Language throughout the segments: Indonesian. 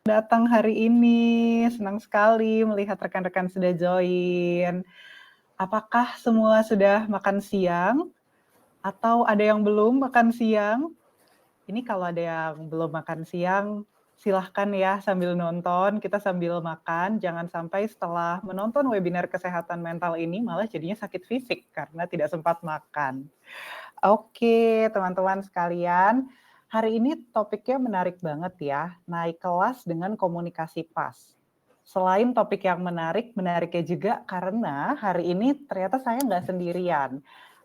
datang hari ini. Senang sekali melihat rekan-rekan sudah join. Apakah semua sudah makan siang? Atau ada yang belum makan siang? Ini kalau ada yang belum makan siang, silahkan ya sambil nonton, kita sambil makan. Jangan sampai setelah menonton webinar kesehatan mental ini malah jadinya sakit fisik karena tidak sempat makan. Oke, teman-teman sekalian, hari ini topiknya menarik banget ya, naik kelas dengan komunikasi pas. Selain topik yang menariknya juga karena hari ini ternyata saya nggak sendirian.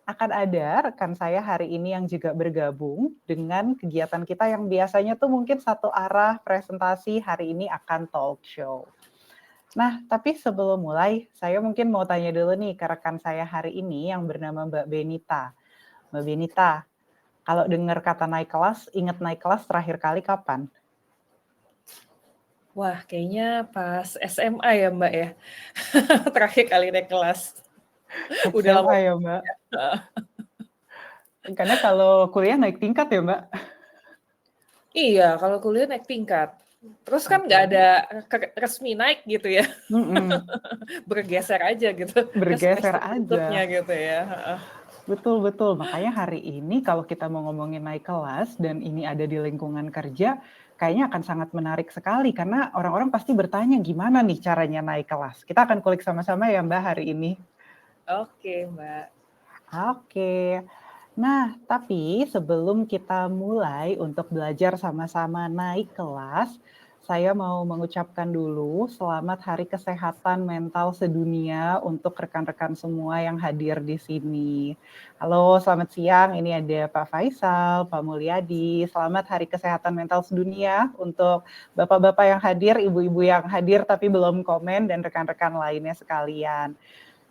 Akan ada rekan saya hari ini yang juga bergabung dengan kegiatan kita yang biasanya tuh mungkin satu arah presentasi, hari ini akan talk show. Nah, tapi sebelum mulai, saya mungkin mau tanya dulu nih ke rekan saya hari ini yang bernama Mbak Benita. Mbak Benita, kalau dengar kata naik kelas, ingat naik kelas terakhir kali kapan? Wah, kayaknya pas SMA ya Mbak ya. Terakhir kali naik kelas. Udah lama. SMA ya Mbak? Karena kalau kuliah naik tingkat ya Mbak? Iya, kalau kuliah naik tingkat. Terus kan nggak Oke. ada resmi naik gitu ya. Bergeser aja gitu ke Bergeser semester berikutnya aja. gitu ya. Betul. Makanya hari ini kalau kita mau ngomongin naik kelas dan ini ada di lingkungan kerja, kayaknya akan sangat menarik sekali karena orang-orang pasti bertanya gimana nih caranya naik kelas. Kita akan kulik sama-sama ya Mbak hari ini. Oke, Mbak. Oke. Nah, tapi sebelum kita mulai untuk belajar sama-sama naik kelas, saya mau mengucapkan dulu selamat Hari Kesehatan Mental Sedunia untuk rekan-rekan semua yang hadir di sini. Halo, selamat siang. Ini ada Pak Faisal, Pak Mulyadi. Selamat Hari Kesehatan Mental Sedunia untuk bapak-bapak yang hadir, ibu-ibu yang hadir tapi belum komen, dan rekan-rekan lainnya sekalian.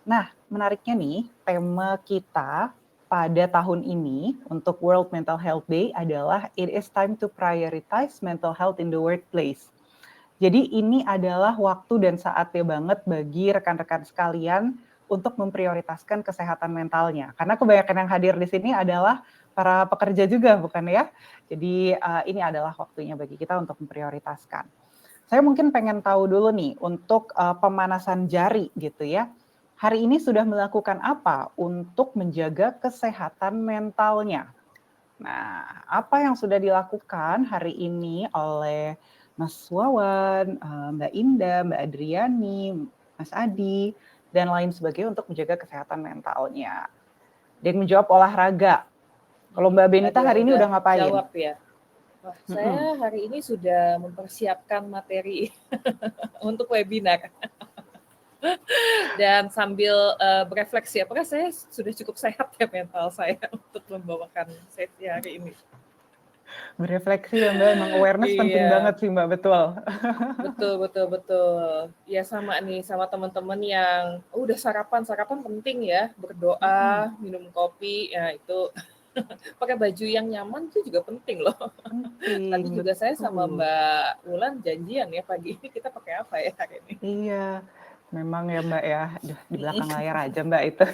Nah, menariknya nih, tema kita pada tahun ini untuk World Mental Health Day adalah It is time to prioritize mental health in the workplace. Jadi ini adalah waktu dan saatnya banget bagi rekan-rekan sekalian untuk memprioritaskan kesehatan mentalnya. Karena kebanyakan yang hadir di sini adalah para pekerja juga, bukan ya? Jadi ini adalah waktunya bagi kita untuk memprioritaskan. Saya mungkin pengen tahu dulu nih untuk pemanasan jari gitu ya. Hari ini sudah melakukan apa untuk menjaga kesehatan mentalnya? Nah, apa yang sudah dilakukan hari ini oleh Mas Wawan, Mbak Indah, Mbak Adriani, Mas Adi, dan lain sebagainya untuk menjaga kesehatan mentalnya? Dan menjawab olahraga. Kalau Mbak Benita Tadi yang hari ini udah ngapain? jawab ya. Wah, saya hari ini sudah mempersiapkan materi untuk webinar. Dan sambil berefleksi, apakah saya sudah cukup sehat ya mental saya untuk membawakan sesi hari ini. Berefleksi ya Mbak, emang awareness penting banget sih Mbak, betul. Betul. Ya sama nih, sama teman-teman yang udah sarapan penting ya, berdoa, minum kopi, ya itu pakai baju yang nyaman itu juga penting loh. Penting, Tadi juga saya sama betul. Mbak Wulan janjian ya pagi ini kita pakai apa ya hari ini. Iya, memang ya Mbak ya, aduh di belakang layar aja Mbak itu.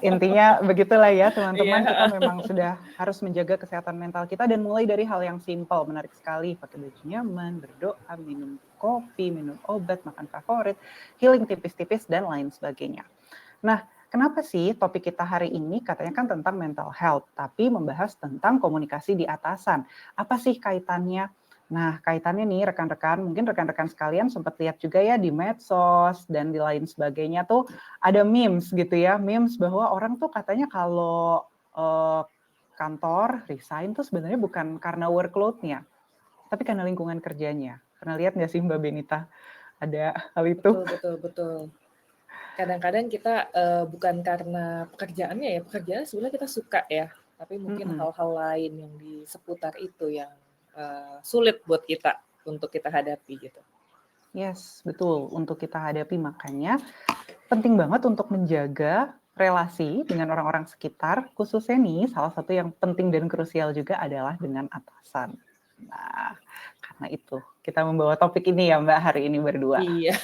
Intinya begitulah ya teman-teman, kita memang sudah harus menjaga kesehatan mental kita dan mulai dari hal yang simpel, menarik sekali, pakai baju nyaman, berdoa, minum kopi, minum obat, makan favorit, healing tipis-tipis dan lain sebagainya. Nah, kenapa sih topik kita hari ini katanya kan tentang mental health, tapi membahas tentang komunikasi di atasan. Apa sih kaitannya? Nah, kaitannya nih rekan-rekan, mungkin rekan-rekan sekalian sempat lihat juga ya di medsos dan di lain sebagainya tuh ada memes gitu ya, memes bahwa orang tuh katanya kalau kantor resign tuh sebenarnya bukan karena workload-nya, tapi karena lingkungan kerjanya. Pernah lihat nggak sih Mbak Benita ada hal itu? Betul. Kadang-kadang kita bukan karena pekerjaannya ya, pekerjaan sebenarnya kita suka ya, tapi mungkin hal-hal lain yang di seputar itu yang sulit buat kita untuk kita hadapi gitu. Yes, betul. Untuk kita hadapi, makanya penting banget untuk menjaga relasi dengan orang-orang sekitar, khususnya nih salah satu yang penting dan krusial juga adalah dengan atasan. Nah, karena itu kita membawa topik ini ya Mbak hari ini berdua. Iya.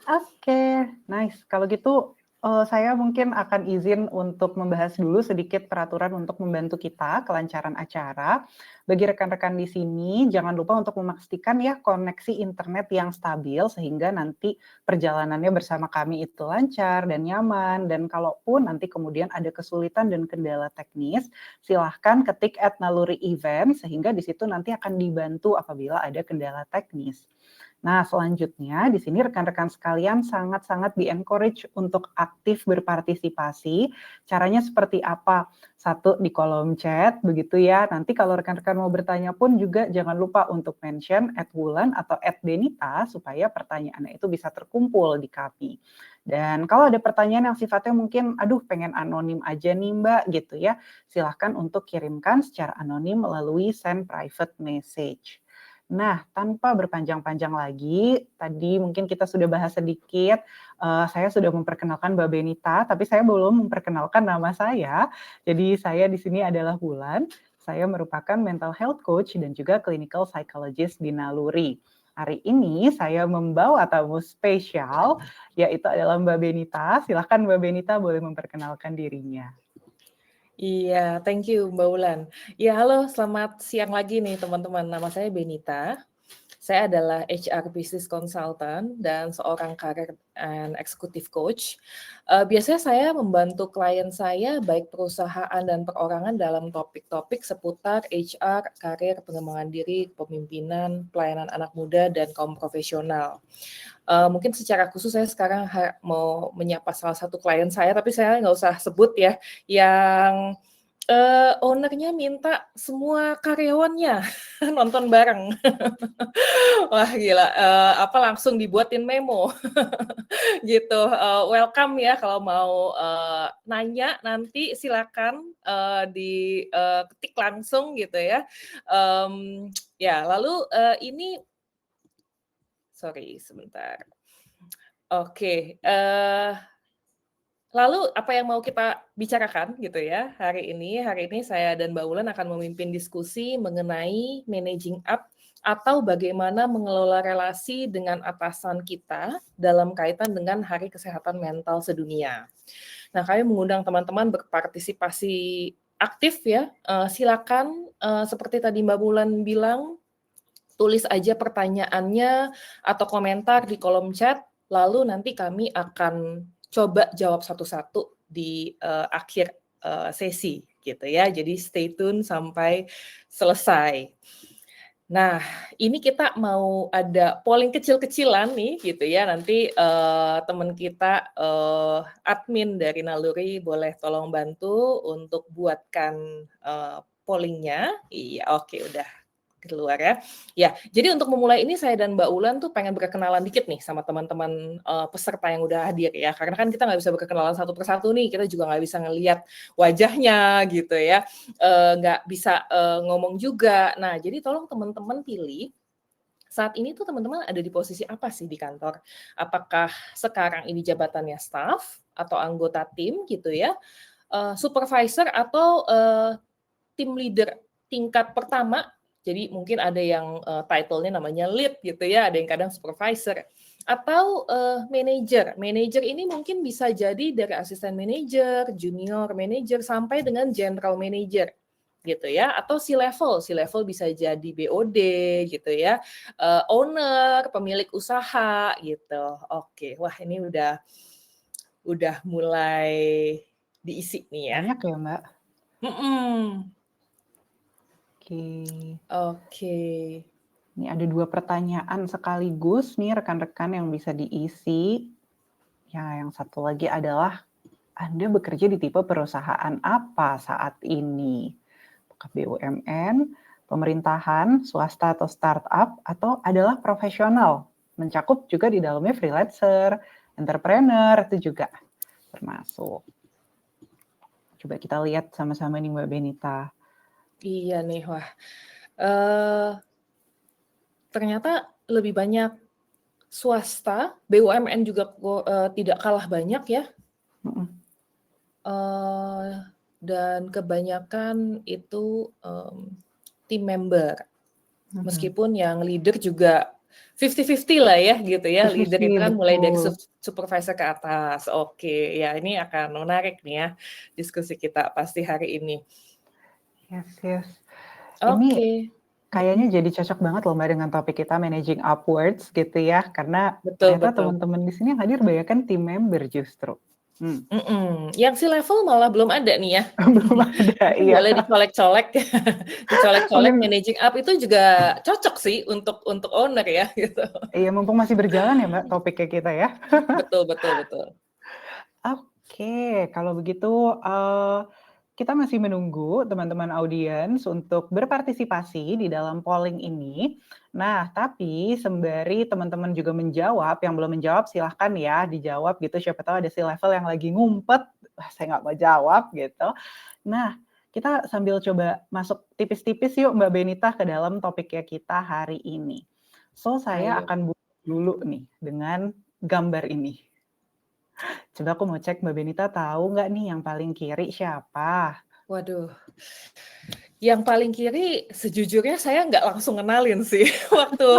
Oke, nice. Kalau gitu Saya mungkin akan izin untuk membahas dulu sedikit peraturan untuk membantu kita kelancaran acara. Bagi rekan-rekan di sini, jangan lupa untuk memastikan ya koneksi internet yang stabil sehingga nanti perjalanannya bersama kami itu lancar dan nyaman. Dan kalaupun nanti kemudian ada kesulitan dan kendala teknis, silahkan ketik @naluri_event sehingga di situ nanti akan dibantu apabila ada kendala teknis. Nah, selanjutnya di sini rekan-rekan sekalian sangat-sangat di-encourage untuk aktif berpartisipasi. Caranya seperti apa? Satu, di kolom chat, begitu ya. Nanti kalau rekan-rekan mau bertanya pun juga jangan lupa untuk mention @wulan atau @benita supaya pertanyaannya itu bisa terkumpul di kami. Dan kalau ada pertanyaan yang sifatnya mungkin, aduh pengen anonim aja nih Mbak gitu ya, silahkan untuk kirimkan secara anonim melalui send private message. Nah, tanpa berpanjang-panjang lagi, tadi mungkin kita sudah bahas sedikit, saya sudah memperkenalkan Mbak Benita, tapi saya belum memperkenalkan nama saya. Jadi saya di sini adalah Wulan, saya merupakan mental health coach dan juga clinical psychologist di Naluri. Hari ini saya membawa tamu spesial, yaitu adalah Mbak Benita. Silakan Mbak Benita boleh memperkenalkan dirinya. Iya, thank you Mbak Wulan. Ya, halo, selamat siang lagi nih teman-teman. Nama saya Benita. Saya adalah HR Business Consultant dan seorang career and executive coach. Biasanya saya membantu klien saya, baik perusahaan dan perorangan dalam topik-topik seputar HR, karir, pengembangan diri, kepemimpinan, pelayanan anak muda, dan kaum profesional. Mungkin secara khusus saya sekarang mau menyapa salah satu klien saya, tapi saya nggak usah sebut ya, yang owner-nya minta semua karyawannya nonton bareng. Wah gila, langsung dibuatin memo gitu. Welcome ya kalau mau nanya nanti silakan diketik langsung gitu ya. Ya lalu ini, sorry sebentar. Oke. Lalu apa yang mau kita bicarakan gitu ya hari ini? Hari ini saya dan Mbak Wulan akan memimpin diskusi mengenai managing up atau bagaimana mengelola relasi dengan atasan kita dalam kaitan dengan Hari Kesehatan Mental Sedunia. Nah, kami mengundang teman-teman berpartisipasi aktif ya. Silakan seperti tadi Mbak Wulan bilang, tulis aja pertanyaannya atau komentar di kolom chat, lalu nanti kami akan coba jawab satu-satu di akhir sesi gitu ya. Jadi stay tune sampai selesai. Nah, ini kita mau ada polling kecil-kecilan nih gitu ya. Nanti teman kita admin dari Naluri boleh tolong bantu untuk buatkan pollingnya. Iya, oke udah keluar ya. Ya, jadi untuk memulai ini saya dan Mbak Wulan tuh pengen berkenalan dikit nih sama teman-teman peserta yang udah hadir ya. Karena kan kita nggak bisa berkenalan satu persatu nih, kita juga nggak bisa ngelihat wajahnya gitu ya. Nggak bisa ngomong juga. Nah, jadi tolong teman-teman pilih saat ini tuh teman-teman ada di posisi apa sih di kantor? Apakah sekarang ini jabatannya staff atau anggota tim gitu ya, supervisor atau tim leader tingkat pertama. Jadi mungkin ada yang title-nya namanya lead gitu ya, ada yang kadang supervisor atau manager. Manager ini mungkin bisa jadi dari asisten manager, junior manager sampai dengan general manager gitu ya, atau C-level bisa jadi BOD gitu ya, owner, pemilik usaha gitu. Oke, wah ini udah mulai diisi nih ya. Banyak ya Mbak? Oke. Oke. Ini ada 2 pertanyaan sekaligus nih rekan-rekan yang bisa diisi. Ya, yang satu lagi adalah, Anda bekerja di tipe perusahaan apa saat ini? Apakah BUMN, pemerintahan, swasta atau startup, atau adalah profesional? Mencakup juga di dalamnya freelancer, entrepreneur, itu juga termasuk. Coba kita lihat sama-sama nih Mbak Benita. Iya nih, wah. Ternyata lebih banyak swasta, BUMN juga tidak kalah banyak ya. Dan kebanyakan itu tim member. Meskipun yang leader juga 50-50 lah ya gitu ya, leader 50-50, itu kan mulai dari betul. supervisor ke atas. Oke, ya ini akan menarik nih ya diskusi kita pasti hari ini. Yes, yes. Ini Oke. kayaknya jadi cocok banget loh Mbak dengan topik kita managing upwards gitu ya, karena Betul ternyata betul. teman-teman di sini yang hadir banyak kan tim member justru. Yang C-level malah belum ada nih ya. Belum ada, Mungkin iya. boleh dicolek-colek, dicolek-colek Mungkin managing up itu juga cocok sih untuk owner ya gitu. iya, mumpung masih berjalan ya Mbak topiknya kita ya. Betul betul betul. Oke, kalau begitu, kita masih menunggu teman-teman audiens untuk berpartisipasi di dalam polling ini. Nah, tapi sembari teman-teman juga menjawab, yang belum menjawab silahkan ya dijawab gitu, siapa tahu ada C-level yang lagi ngumpet, "Wah, saya nggak mau jawab," gitu. Nah, kita sambil coba masuk tipis-tipis yuk Mbak Benita ke dalam topiknya kita hari ini. So, saya Ayo. akan buka dulu nih dengan gambar ini. Coba aku mau cek Mbak Benita tahu nggak nih yang paling kiri siapa? Waduh, yang paling kiri sejujurnya saya nggak langsung kenalin sih waktu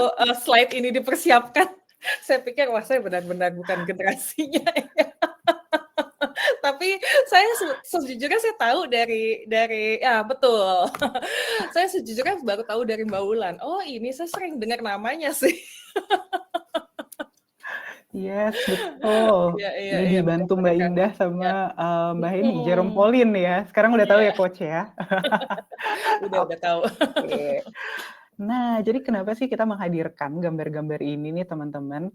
slide ini dipersiapkan. Saya pikir wah saya benar-benar bukan generasinya ya. Tapi saya sejujurnya saya tahu dari ya betul. Saya sejujurnya baru tahu dari Mbak Wulan. Oh ini saya sering dengar namanya sih. Yes, betul. Iya iya Ini iya dibantu benar-benar Mbak Indah kaget. sama, Ya. Mbak ini, Jerome Pauline ya. Sekarang udah tahu Iya, ya Coach ya? udah tahu. Oke. Nah, jadi kenapa sih kita menghadirkan gambar-gambar ini nih teman-teman?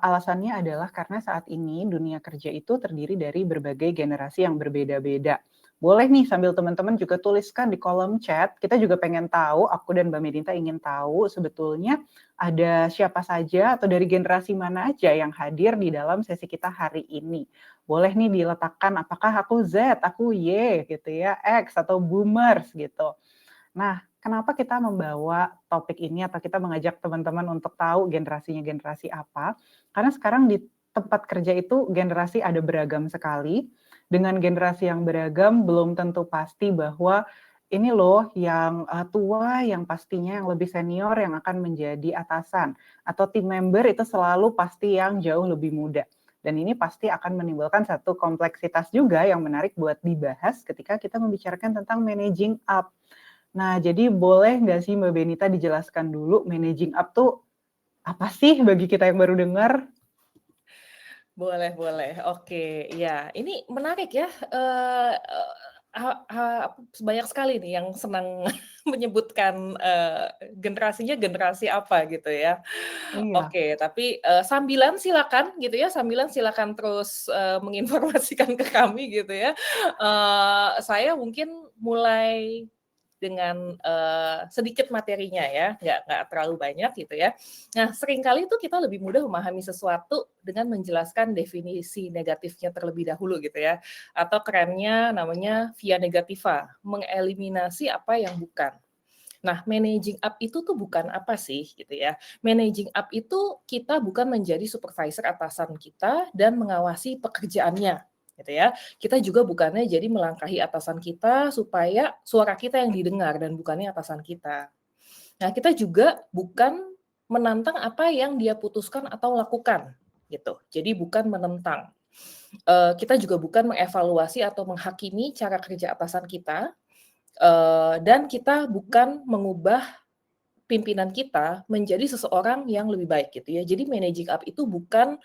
Alasannya adalah karena saat ini dunia kerja itu terdiri dari berbagai generasi yang berbeda-beda. Boleh nih sambil teman-teman juga tuliskan di kolom chat, kita juga pengen tahu, aku dan Mbak Medinta ingin tahu sebetulnya ada siapa saja atau dari generasi mana aja yang hadir di dalam sesi kita hari ini. Boleh nih diletakkan apakah aku Z, aku Y gitu ya, X atau boomers gitu. Nah, kenapa kita membawa topik ini atau kita mengajak teman-teman untuk tahu generasinya generasi apa? Karena sekarang di tempat kerja itu generasi ada beragam sekali. Dengan generasi yang beragam belum tentu pasti bahwa ini loh yang tua, yang pastinya yang lebih senior yang akan menjadi atasan. Atau tim member itu selalu pasti yang jauh lebih muda. Dan ini pasti akan menimbulkan satu kompleksitas juga yang menarik buat dibahas ketika kita membicarakan tentang managing up. Nah, jadi boleh nggak sih Mbak Benita dijelaskan dulu managing up tuh apa sih bagi kita yang baru dengar? Boleh boleh. Oke, ya. Ini menarik ya, banyak sekali nih yang senang menyebutkan, generasinya generasi apa gitu ya. Iya, Oke, tapi, sambilan silakan gitu ya, sambilan silakan terus, menginformasikan ke kami gitu ya. Saya mungkin mulai dengan, sedikit materinya ya, nggak terlalu banyak gitu ya. Nah, seringkali itu kita lebih mudah memahami sesuatu dengan menjelaskan definisi negatifnya terlebih dahulu gitu ya, atau kerennya namanya via negativa, mengeliminasi apa yang bukan. Nah, managing up itu tuh bukan apa sih gitu ya. Managing up itu kita bukan menjadi supervisor atasan kita dan mengawasi pekerjaannya gitu ya. Kita juga bukannya jadi melangkahi atasan kita supaya suara kita yang didengar dan bukannya atasan kita. Nah, kita juga bukan menantang apa yang dia putuskan atau lakukan gitu. Jadi bukan menentang. Kita juga bukan mengevaluasi atau menghakimi cara kerja atasan kita, dan kita bukan mengubah pimpinan kita menjadi seseorang yang lebih baik gitu ya. Jadi managing up itu bukan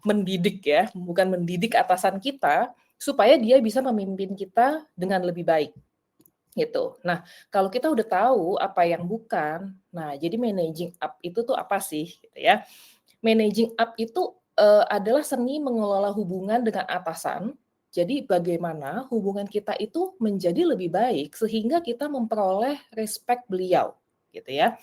mendidik ya, bukan mendidik atasan kita supaya dia bisa memimpin kita dengan lebih baik gitu. Nah, kalau kita udah tahu apa yang bukan, nah jadi managing up itu tuh apa sih gitu ya. Managing up itu adalah seni mengelola hubungan dengan atasan. Jadi bagaimana hubungan kita itu menjadi lebih baik sehingga kita memperoleh respect beliau gitu ya.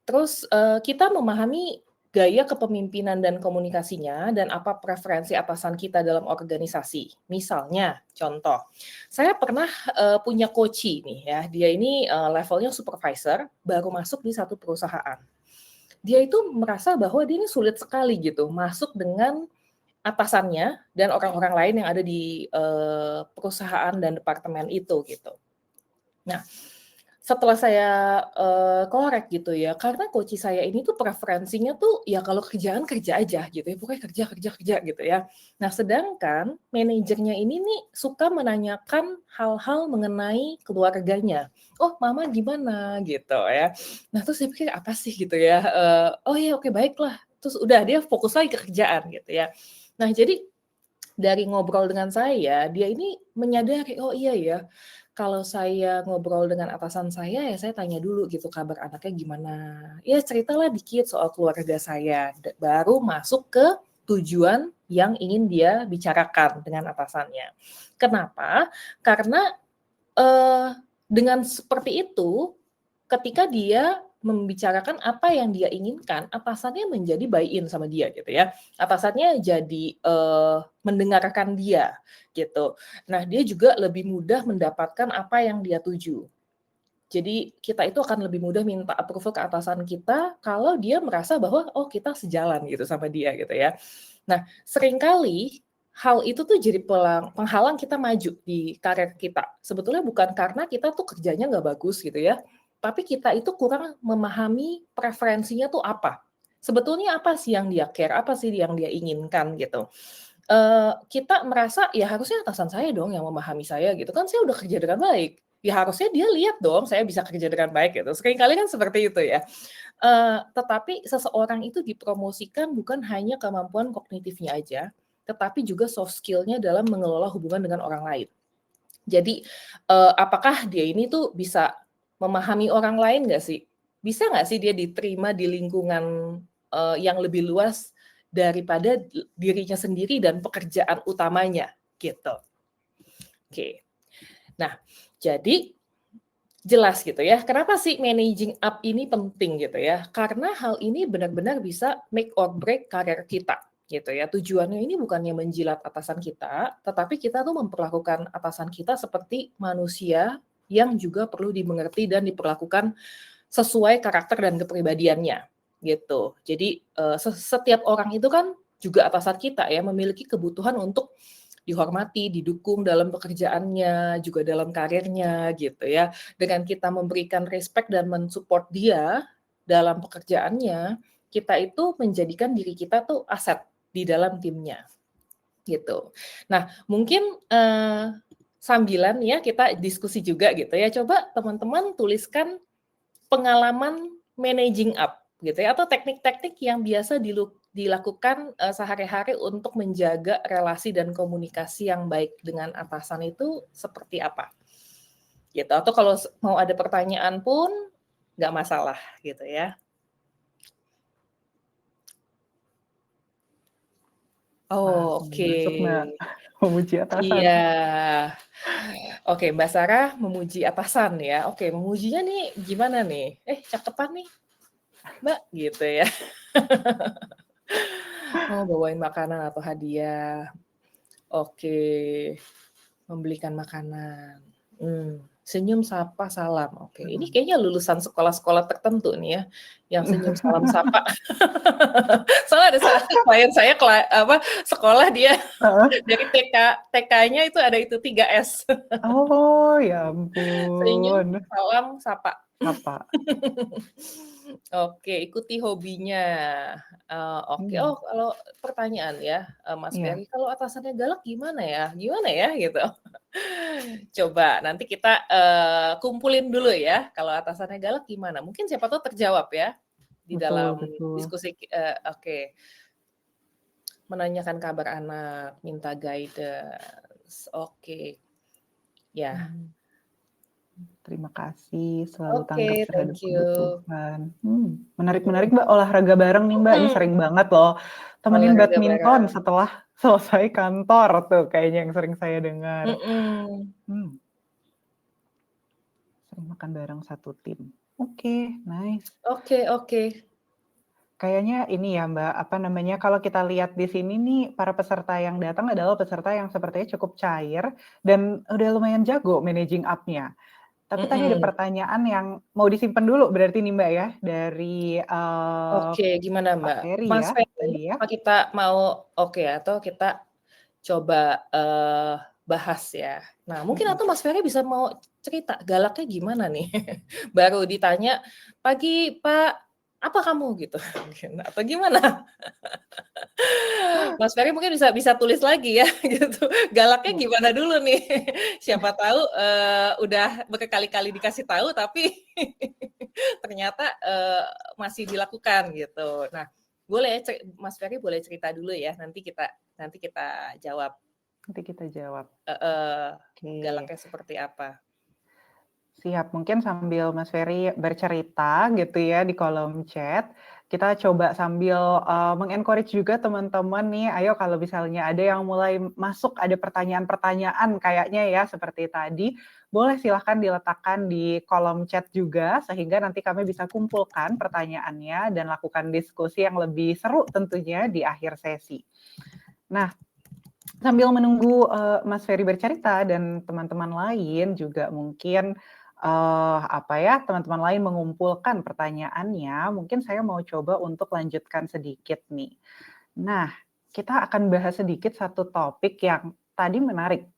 Terus, kita memahami gaya kepemimpinan dan komunikasinya dan apa preferensi atasan kita dalam organisasi. Misalnya, contoh, saya pernah, punya coachee nih ya, dia ini, levelnya supervisor, baru masuk di satu perusahaan. Dia itu merasa bahwa dia ini sulit sekali gitu masuk dengan atasannya dan orang-orang lain yang ada di, perusahaan dan departemen itu gitu. Nah, setelah saya, korek gitu ya, karena coach saya ini tuh preferensinya tuh ya kalau kerjaan kerja aja gitu ya, pokoknya kerja kerja kerja gitu ya. Nah sedangkan manajernya ini nih suka menanyakan hal-hal mengenai keluarganya, "Oh mama gimana?" Gitu ya. Nah terus saya pikir apa sih gitu ya, "Oh ya oke baiklah." Terus udah dia fokus lagi ke kerjaan gitu ya. Nah jadi dari ngobrol dengan saya, dia ini menyadari, "Oh iya ya, kalau saya ngobrol dengan atasan saya, ya saya tanya dulu gitu kabar anaknya gimana." Ya ceritalah dikit soal keluarga saya, baru masuk ke tujuan yang ingin dia bicarakan dengan atasannya. Kenapa? Karena, eee, dengan seperti itu, ketika dia membicarakan apa yang dia inginkan, atasannya menjadi buy in sama dia gitu ya. Atasannya jadi, mendengarkan dia gitu. Nah, dia juga lebih mudah mendapatkan apa yang dia tuju. Jadi kita itu akan lebih mudah minta approval ke atasan kita kalau dia merasa bahwa, oh kita sejalan gitu sama dia gitu ya. Nah, seringkali hal itu tuh jadi penghalang kita maju di karir kita. Sebetulnya bukan karena kita tuh kerjanya nggak bagus gitu ya, tapi kita itu kurang memahami preferensinya tuh apa. Sebetulnya apa sih yang dia care, apa sih yang dia inginkan gitu. Kita merasa, ya harusnya atasan saya dong yang memahami saya gitu, kan saya udah kerja dengan baik. Ya harusnya dia lihat dong saya bisa kerja dengan baik gitu, seringkali kan seperti itu ya. Tetapi seseorang itu dipromosikan bukan hanya kemampuan kognitifnya aja, tetapi juga soft skill-nya dalam mengelola hubungan dengan orang lain. Jadi, apakah dia ini tuh bisa memahami orang lain nggak sih? Bisa nggak sih dia diterima di lingkungan, yang lebih luas daripada dirinya sendiri dan pekerjaan utamanya, gitu. Oke. Nah, jadi jelas gitu ya, kenapa sih managing up ini penting gitu ya, karena hal ini benar-benar bisa make or break karir kita, gitu ya. Tujuannya ini bukannya menjilat atasan kita, tetapi kita tuh memperlakukan atasan kita seperti manusia yang juga perlu dimengerti dan diperlakukan sesuai karakter dan kepribadiannya, gitu. Jadi, setiap orang itu kan juga atasan kita ya, memiliki kebutuhan untuk dihormati, didukung dalam pekerjaannya, juga dalam karirnya gitu ya. Dengan kita memberikan respect dan men-support dia dalam pekerjaannya, kita itu menjadikan diri kita tuh aset di dalam timnya, gitu. Nah, mungkin, sambilan ya kita diskusi juga gitu ya, coba teman-teman tuliskan pengalaman managing up gitu ya, atau teknik-teknik yang biasa dilakukan, sehari-hari untuk menjaga relasi dan komunikasi yang baik dengan atasan itu seperti apa? Gitu, atau kalau mau ada pertanyaan pun nggak masalah gitu ya. Wah, Oh, mulai oke. masuk, Mbak, memuji atasan. Iya. Oke, Mbak Sarah memuji atasan ya. Oke, memujinya nih gimana nih? Cakepan nih, Mbak, gitu ya. Oh, bawain makanan atau hadiah. Oke, membelikan makanan. Senyum, sapa, salam. Oke, ini Mhm. kayaknya lulusan sekolah-sekolah tertentu nih ya, yang senyum, salam, sapa. Soalnya ada klien saya sekolah dia Heeh. dari TK-nya itu ada itu 3S. Oh, ya Senyum, ampun. salam, sapa. Apa? Oke, ikuti hobinya. Oke. Mmm, Oh, kalau pertanyaan ya, Mas iya, Ferry, kalau atasannya galak gimana ya? Gimana ya? Gitu. Coba nanti kita, kumpulin dulu ya, kalau atasannya galak gimana? Mungkin siapa tahu terjawab ya, di betul dalam betul. diskusi oke. Menanyakan kabar anak, minta guidance, oke. Ya, Mmm, terima kasih selalu oke, tanggap terhadap thank you. kebutuhan. Menarik Mhm, menarik, Mbak, olahraga bareng nih, Mbak, ini mhm, sering banget loh, temenin olahraga badminton bareng, setelah selesai kantor tuh kayaknya yang sering saya dengar. mhm, Mmm, sering makan bareng satu tim. Oke, nice. oke oke, Kayaknya ini ya Mbak, apa namanya, kalau kita lihat di sini nih, para peserta yang datang adalah peserta yang sepertinya cukup cair dan udah lumayan jago managing up-nya. Tapi tadi ada mhm. pertanyaan yang mau disimpan dulu berarti nih Mbak ya, dari, Oke, gimana Pak Mbak? Ferry Mas ya, Ferry, tadi ya? apa kita mau oke, atau kita coba, bahas ya. Nah, mungkin atau Mas Ferry bisa mau cerita galaknya gimana nih? Baru ditanya, "Pagi, Pak, apa kamu?" gitu. Atau gimana? Mas Ferry mungkin bisa bisa tulis lagi ya gitu. Galaknya gimana dulu nih? Siapa tahu udah berkali-kali dikasih tahu tapi ternyata masih dilakukan gitu. Nah, boleh Mas Ferry boleh cerita dulu ya. Nanti kita jawab. Nanti kita jawab. Oke. Galaknya seperti apa? Siap, mungkin sambil Mas Ferry bercerita gitu ya di kolom chat, kita coba sambil, meng-encourage juga teman-teman nih, ayo kalau misalnya ada yang mulai masuk, ada pertanyaan-pertanyaan kayaknya ya seperti tadi, boleh silahkan diletakkan di kolom chat juga, sehingga nanti kami bisa kumpulkan pertanyaannya dan lakukan diskusi yang lebih seru tentunya di akhir sesi. Nah, sambil menunggu, Mas Ferry bercerita dan teman-teman lain juga mungkin, teman-teman lain mengumpulkan pertanyaannya, mungkin saya mau coba untuk lanjutkan sedikit nih. Nah, kita akan bahas sedikit satu topik yang tadi menarik.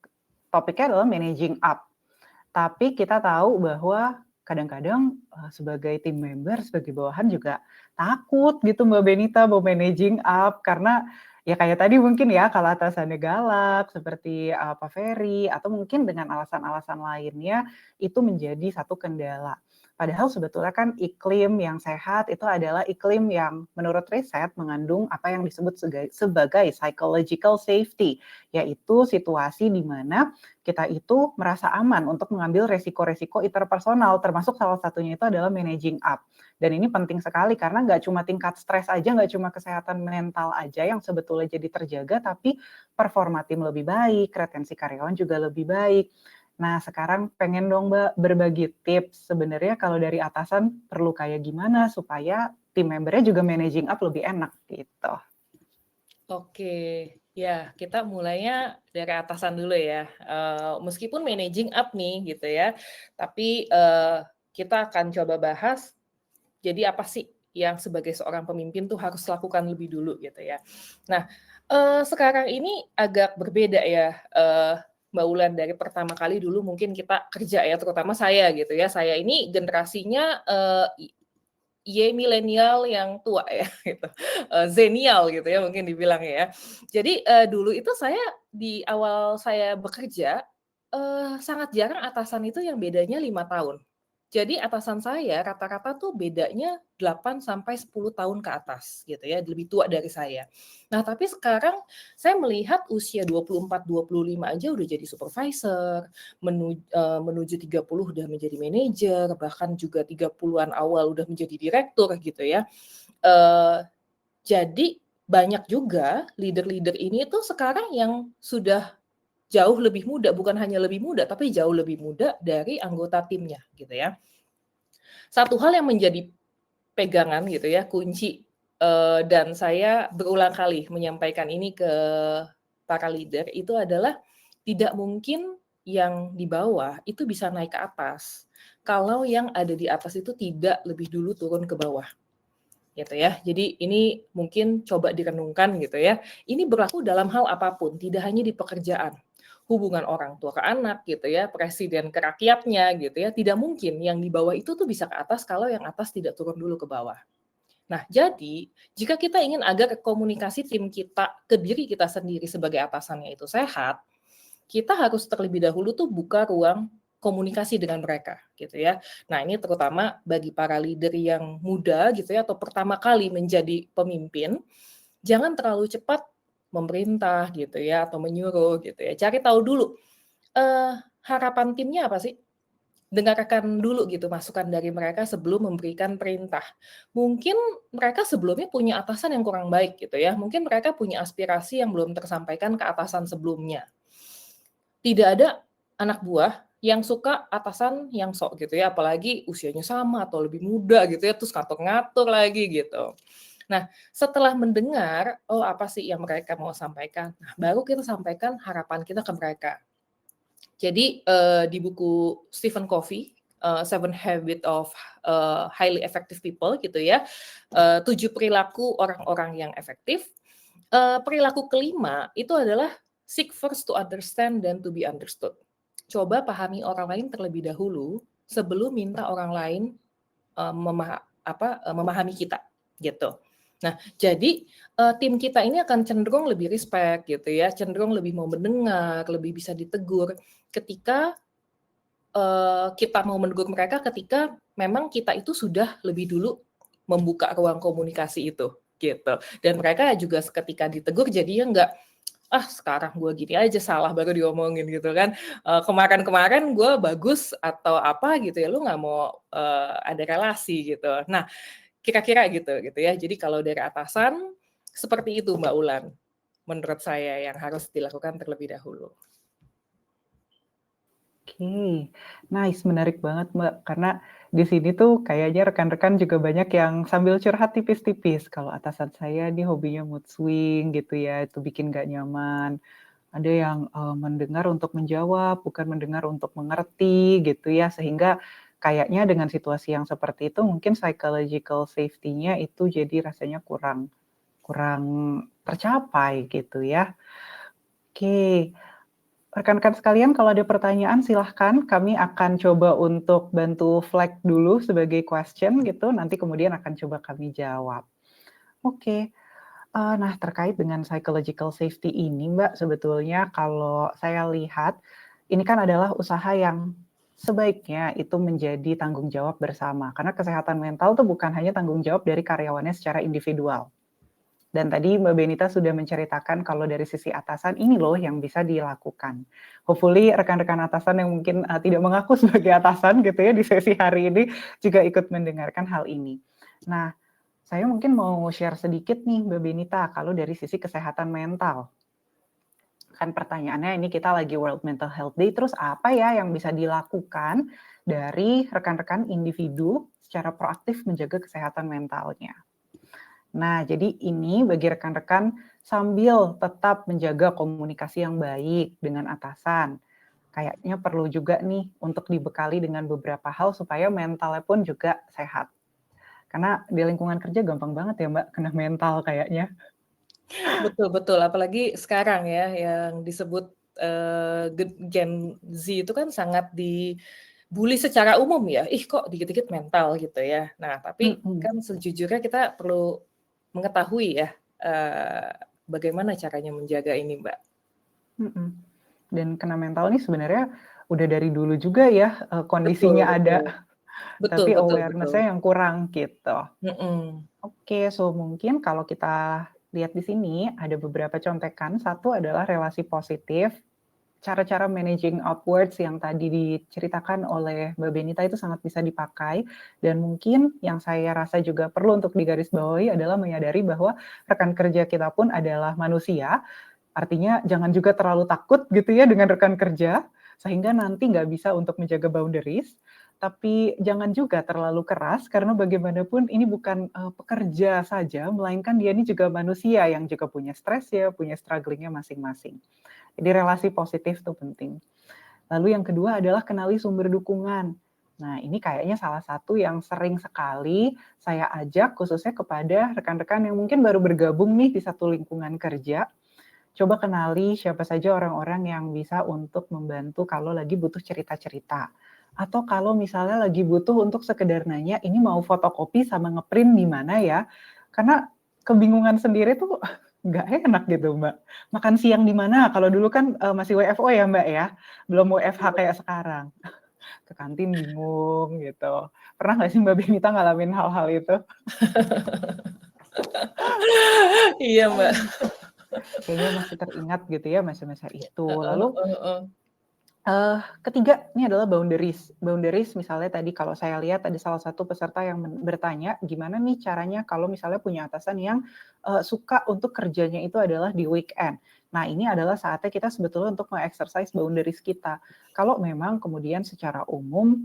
Topiknya adalah managing up. Tapi kita tahu bahwa kadang-kadang, sebagai tim member, sebagai bawahan juga takut gitu Mbak Benita mau managing up karena ya kayak tadi mungkin ya kalau atasannya galak seperti, Pak Ferry atau mungkin dengan alasan-alasan lainnya itu menjadi satu kendala. Padahal sebetulnya kan iklim yang sehat itu adalah iklim yang menurut riset mengandung apa yang disebut sebagai psychological safety, yaitu situasi di mana kita itu merasa aman untuk mengambil resiko-resiko interpersonal, termasuk salah satunya itu adalah managing up. Dan ini penting sekali karena nggak cuma tingkat stres aja, nggak cuma kesehatan mental aja yang sebetulnya jadi terjaga, tapi performa tim lebih baik, retensi karyawan juga lebih baik. Nah, sekarang pengen dong Mbak berbagi tips sebenarnya kalau dari atasan perlu kayak gimana supaya tim membernya juga managing up lebih enak gitu. Oke, ya kita mulainya dari atasan dulu ya. Meskipun managing up nih gitu ya, tapi kita akan coba bahas jadi apa sih yang sebagai seorang pemimpin tuh harus lakukan lebih dulu gitu ya. Nah, sekarang ini agak berbeda ya, Mbak Ulan, dari pertama kali dulu mungkin kita kerja ya, terutama saya gitu ya. Saya ini generasinya milenial yang tua ya gitu, zenial gitu ya mungkin dibilang ya. Jadi, dulu itu saya di awal saya bekerja, sangat jarang atasan itu yang bedanya 5 tahun. Jadi atasan saya rata-rata tuh bedanya 8 sampai 10 tahun ke atas gitu ya, lebih tua dari saya. Nah, tapi sekarang saya melihat usia 24, 25 aja udah jadi supervisor, menuju 30 udah menjadi manajer, bahkan juga 30-an awal udah menjadi direktur gitu ya. Jadi banyak juga leader-leader ini tuh sekarang yang sudah jauh lebih muda, bukan hanya lebih muda, tapi jauh lebih muda dari anggota timnya gitu ya. Satu hal yang menjadi pegangan gitu ya, kunci, dan saya berulang kali menyampaikan ini ke para leader, itu adalah tidak mungkin yang di bawah itu bisa naik ke atas, kalau yang ada di atas itu tidak lebih dulu turun ke bawah, gitu ya. Jadi ini mungkin coba direnungkan gitu ya. Ini berlaku dalam hal apapun, tidak hanya di pekerjaan. Hubungan orang tua ke anak gitu ya, presiden ke rakyatnya gitu ya, tidak mungkin yang di bawah itu tuh bisa ke atas kalau yang atas tidak turun dulu ke bawah. Nah, jadi jika kita ingin agar komunikasi tim kita ke diri kita sendiri sebagai atasannya itu sehat, kita harus terlebih dahulu tuh buka ruang komunikasi dengan mereka gitu ya. Nah, ini terutama bagi para leader yang muda gitu ya atau pertama kali menjadi pemimpin, jangan terlalu cepat memerintah gitu ya atau menyuruh gitu ya. Cari tahu dulu harapan timnya apa sih? Dengarkan dulu gitu masukan dari mereka sebelum memberikan perintah. Mungkin mereka sebelumnya punya atasan yang kurang baik gitu ya. Mungkin mereka punya aspirasi yang belum tersampaikan ke atasan sebelumnya. Tidak ada anak buah yang suka atasan yang sok gitu ya, apalagi usianya sama atau lebih muda gitu ya, terus ngatur-ngatur lagi gitu. Nah, setelah mendengar, oh apa sih yang mereka mau sampaikan, nah baru kita sampaikan harapan kita ke mereka. Jadi, di buku Stephen Covey, Seven Habits of Highly Effective People gitu ya, 7 perilaku orang-orang yang efektif, perilaku kelima itu adalah seek first to understand then to be understood. Coba pahami orang lain terlebih dahulu sebelum minta orang lain memahami kita gitu. Nah, jadi tim kita ini akan cenderung lebih respect gitu ya, cenderung lebih mau mendengar, lebih bisa ditegur ketika kita mau menegur mereka ketika memang kita itu sudah lebih dulu membuka ruang komunikasi itu gitu. Dan mereka juga ketika ditegur jadinya nggak sekarang gue gini aja salah baru diomongin gitu kan, kemarin-kemarin gue bagus atau apa gitu ya, lu nggak mau ada relasi gitu. Nah, kira-kira gitu ya. Jadi kalau dari atasan seperti itu Mbak Ulan, menurut saya yang harus dilakukan terlebih dahulu. Oke, nice, menarik banget Mbak, karena di sini tuh kayaknya rekan-rekan juga banyak yang sambil curhat tipis-tipis, kalau atasan saya nih hobinya mood swing gitu ya, itu bikin nggak nyaman. Ada yang mendengar untuk menjawab, bukan mendengar untuk mengerti gitu ya, sehingga kayaknya dengan situasi yang seperti itu mungkin psychological safety-nya itu jadi rasanya kurang kurang tercapai gitu ya. Oke. Rekan-rekan sekalian, kalau ada pertanyaan silahkan, kami akan coba untuk bantu flag dulu sebagai question gitu, nanti kemudian akan coba kami jawab. Oke, nah terkait dengan psychological safety ini Mbak, sebetulnya kalau saya lihat, ini kan adalah usaha yang sebaiknya itu menjadi tanggung jawab bersama, karena kesehatan mental tuh bukan hanya tanggung jawab dari karyawannya secara individual. Dan tadi Mbak Benita sudah menceritakan kalau dari sisi atasan ini loh yang bisa dilakukan. Hopefully rekan-rekan atasan yang mungkin tidak mengaku sebagai atasan gitu ya di sesi hari ini juga ikut mendengarkan hal ini. Nah, saya mungkin mau share sedikit nih Mbak Benita kalau dari sisi kesehatan mental. Kan pertanyaannya ini kita lagi World Mental Health Day, terus apa ya yang bisa dilakukan dari rekan-rekan individu secara proaktif menjaga kesehatan mentalnya. Nah, jadi ini bagi rekan-rekan sambil tetap menjaga komunikasi yang baik dengan atasan. Kayaknya perlu juga nih untuk dibekali dengan beberapa hal supaya mentalnya pun juga sehat. Karena di lingkungan kerja gampang banget ya Mbak, kena mental kayaknya. Betul, apalagi sekarang ya yang disebut Gen Z itu kan sangat dibully secara umum ya, ih kok dikit-dikit mental gitu ya. Nah, tapi kan sejujurnya kita perlu mengetahui ya bagaimana caranya menjaga ini Mbak. Dan kena mental ini sebenarnya udah dari dulu juga ya kondisinya Betul. ada, Betul. tapi awareness-nya yang kurang gitu. Mm-mm. Oke, so mungkin kalau kita lihat di sini ada beberapa contekan. Satu adalah relasi positif. Cara-cara managing outwards yang tadi diceritakan oleh Mbak Benita itu sangat bisa dipakai. Dan mungkin yang saya rasa juga perlu untuk digarisbawahi adalah menyadari bahwa rekan kerja kita pun adalah manusia. Artinya jangan juga terlalu takut gitu ya dengan rekan kerja, sehingga nanti nggak bisa untuk menjaga boundaries. Tapi jangan juga terlalu keras, karena bagaimanapun ini bukan pekerja saja, melainkan dia ini juga manusia yang juga punya stres ya, punya strugglingnya masing-masing. Jadi relasi positif itu penting. Lalu yang kedua adalah kenali sumber dukungan. Nah, ini kayaknya salah satu yang sering sekali saya ajak khususnya kepada rekan-rekan yang mungkin baru bergabung nih di satu lingkungan kerja. Coba kenali siapa saja orang-orang yang bisa untuk membantu kalau lagi butuh cerita-cerita. Atau kalau misalnya lagi butuh untuk sekedar nanya, ini mau fotokopi sama ngeprint di mana ya? Karena kebingungan sendiri tuh nggak enak gitu Mbak. Makan siang di mana? Kalau dulu kan masih WFO ya Mbak ya, belum WFH kayak sekarang. Ke kantin bingung gitu. Pernah nggak sih Mbak Benita ngalamin hal-hal itu? Iya Mbak. Kayaknya masih teringat gitu ya masa-masa itu. Lalu ketiga, ini adalah boundaries. Boundaries misalnya tadi kalau saya lihat ada salah satu peserta yang bertanya, gimana nih caranya kalau misalnya punya atasan yang suka untuk kerjanya itu adalah di weekend. Nah, ini adalah saatnya kita sebetulnya untuk meng-exercise boundaries kita. Kalau memang kemudian secara umum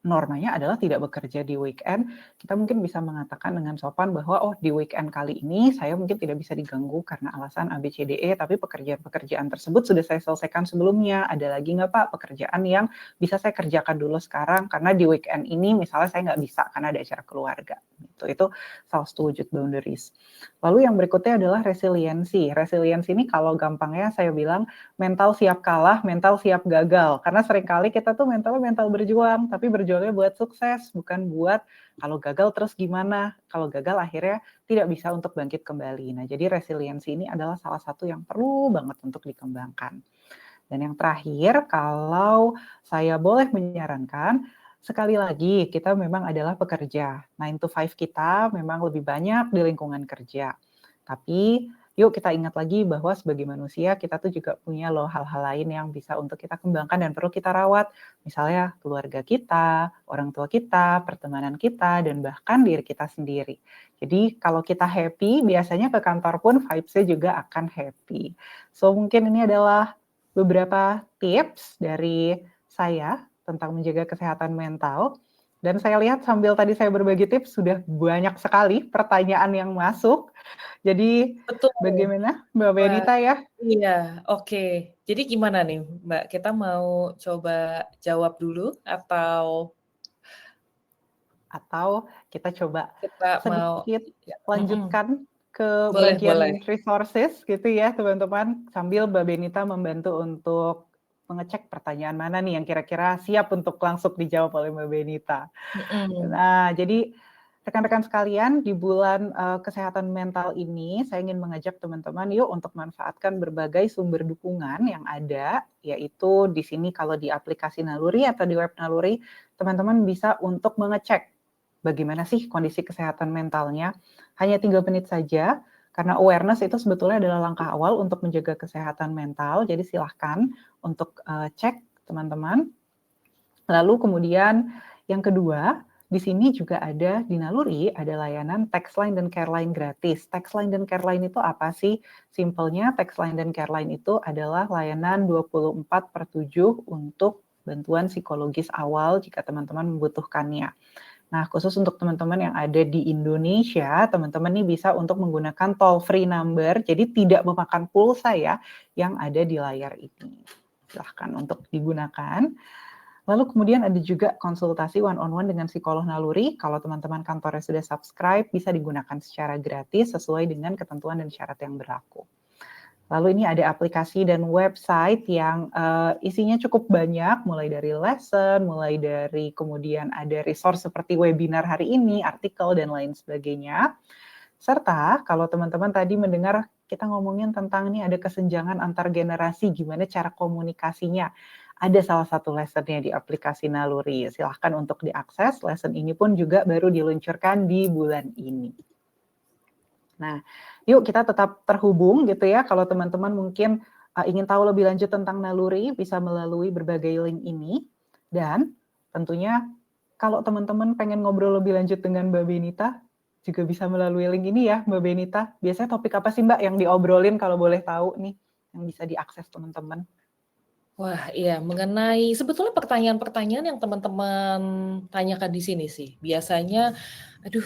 normanya adalah tidak bekerja di weekend, kita mungkin bisa mengatakan dengan sopan bahwa, oh di weekend kali ini saya mungkin tidak bisa diganggu karena alasan A, B, C, D, E, tapi pekerjaan-pekerjaan tersebut sudah saya selesaikan sebelumnya. Ada lagi nggak Pak pekerjaan yang bisa saya kerjakan dulu sekarang, karena di weekend ini misalnya saya nggak bisa karena ada acara keluarga. gitu. Itu salah satu wujud boundaries. Lalu yang berikutnya adalah resiliensi. Resiliensi ini kalau gampangnya saya bilang mental siap kalah, mental siap gagal. Karena seringkali kita tuh mental berjuang, tapi berjuangnya buat sukses, bukan buat kalau gagal terus gimana. Kalau gagal akhirnya tidak bisa untuk bangkit kembali. Nah, jadi resiliensi ini adalah salah satu yang perlu banget untuk dikembangkan. Dan yang terakhir, kalau saya boleh menyarankan, sekali lagi kita memang adalah pekerja. 9 to 5 kita memang lebih banyak di lingkungan kerja. Tapi yuk kita ingat lagi bahwa sebagai manusia kita tuh juga punya loh hal-hal lain yang bisa untuk kita kembangkan dan perlu kita rawat. Misalnya keluarga kita, orang tua kita, pertemanan kita, dan bahkan diri kita sendiri. Jadi kalau kita happy, biasanya ke kantor pun vibes-nya juga akan happy. So mungkin ini adalah beberapa tips dari saya tentang menjaga kesehatan mental. Dan saya lihat sambil tadi saya berbagi tips, sudah banyak sekali pertanyaan yang masuk. Jadi Betul. bagaimana Mbak Wah, Benita ya? iya, oke. Jadi gimana nih, Mbak? Kita mau coba jawab dulu atau Atau kita coba kita mau sedikit ya, lanjutkan ke boleh boleh. bagian resources gitu ya teman-teman, sambil Mbak Benita membantu untuk mengecek pertanyaan mana nih yang kira-kira siap untuk langsung dijawab oleh Mbak Benita. Mhm. Nah, jadi rekan-rekan sekalian, di bulan kesehatan mental ini, saya ingin mengajak teman-teman yuk untuk manfaatkan berbagai sumber dukungan yang ada, yaitu di sini kalau di aplikasi Naluri atau di web Naluri, teman-teman bisa untuk mengecek bagaimana sih kondisi kesehatan mentalnya. Hanya 3 menit saja, karena awareness itu sebetulnya adalah langkah awal untuk menjaga kesehatan mental, jadi silahkan untuk cek teman-teman. Lalu kemudian yang kedua, di sini juga ada di Naluri ada layanan Textline dan Careline gratis. Textline dan Careline itu apa sih? Simpelnya Textline dan Careline itu adalah layanan 24/7 untuk bantuan psikologis awal jika teman-teman membutuhkannya. Nah, khusus untuk teman-teman yang ada di Indonesia, teman-teman ini bisa untuk menggunakan toll free number, jadi tidak memakan pulsa ya yang ada di layar ini. Silahkan untuk digunakan. Lalu kemudian ada juga konsultasi one-on-one dengan psikolog Naluri. Kalau teman-teman kantornya sudah subscribe, bisa digunakan secara gratis sesuai dengan ketentuan dan syarat yang berlaku. Lalu ini ada aplikasi dan website yang isinya cukup banyak, mulai dari lesson, mulai dari kemudian ada resource seperti webinar hari ini, artikel, dan lain sebagainya. Serta kalau teman-teman tadi mendengar kita ngomongin tentang ini ada kesenjangan antar generasi, gimana cara komunikasinya. Ada salah satu lessonnya di aplikasi Naluri. Silahkan untuk diakses. Lesson ini pun juga baru diluncurkan di bulan ini. Nah, yuk kita tetap terhubung gitu ya. Kalau teman-teman mungkin ingin tahu lebih lanjut tentang Naluri, bisa melalui berbagai link ini. Dan tentunya kalau teman-teman pengen ngobrol lebih lanjut dengan Mbak Benita, juga bisa melalui link ini ya Mbak Benita. Biasanya topik apa sih Mbak yang diobrolin kalau boleh tahu nih, yang bisa diakses teman-teman? Wah, iya, mengenai sebetulnya pertanyaan-pertanyaan yang teman-teman tanyakan di sini sih. Biasanya, aduh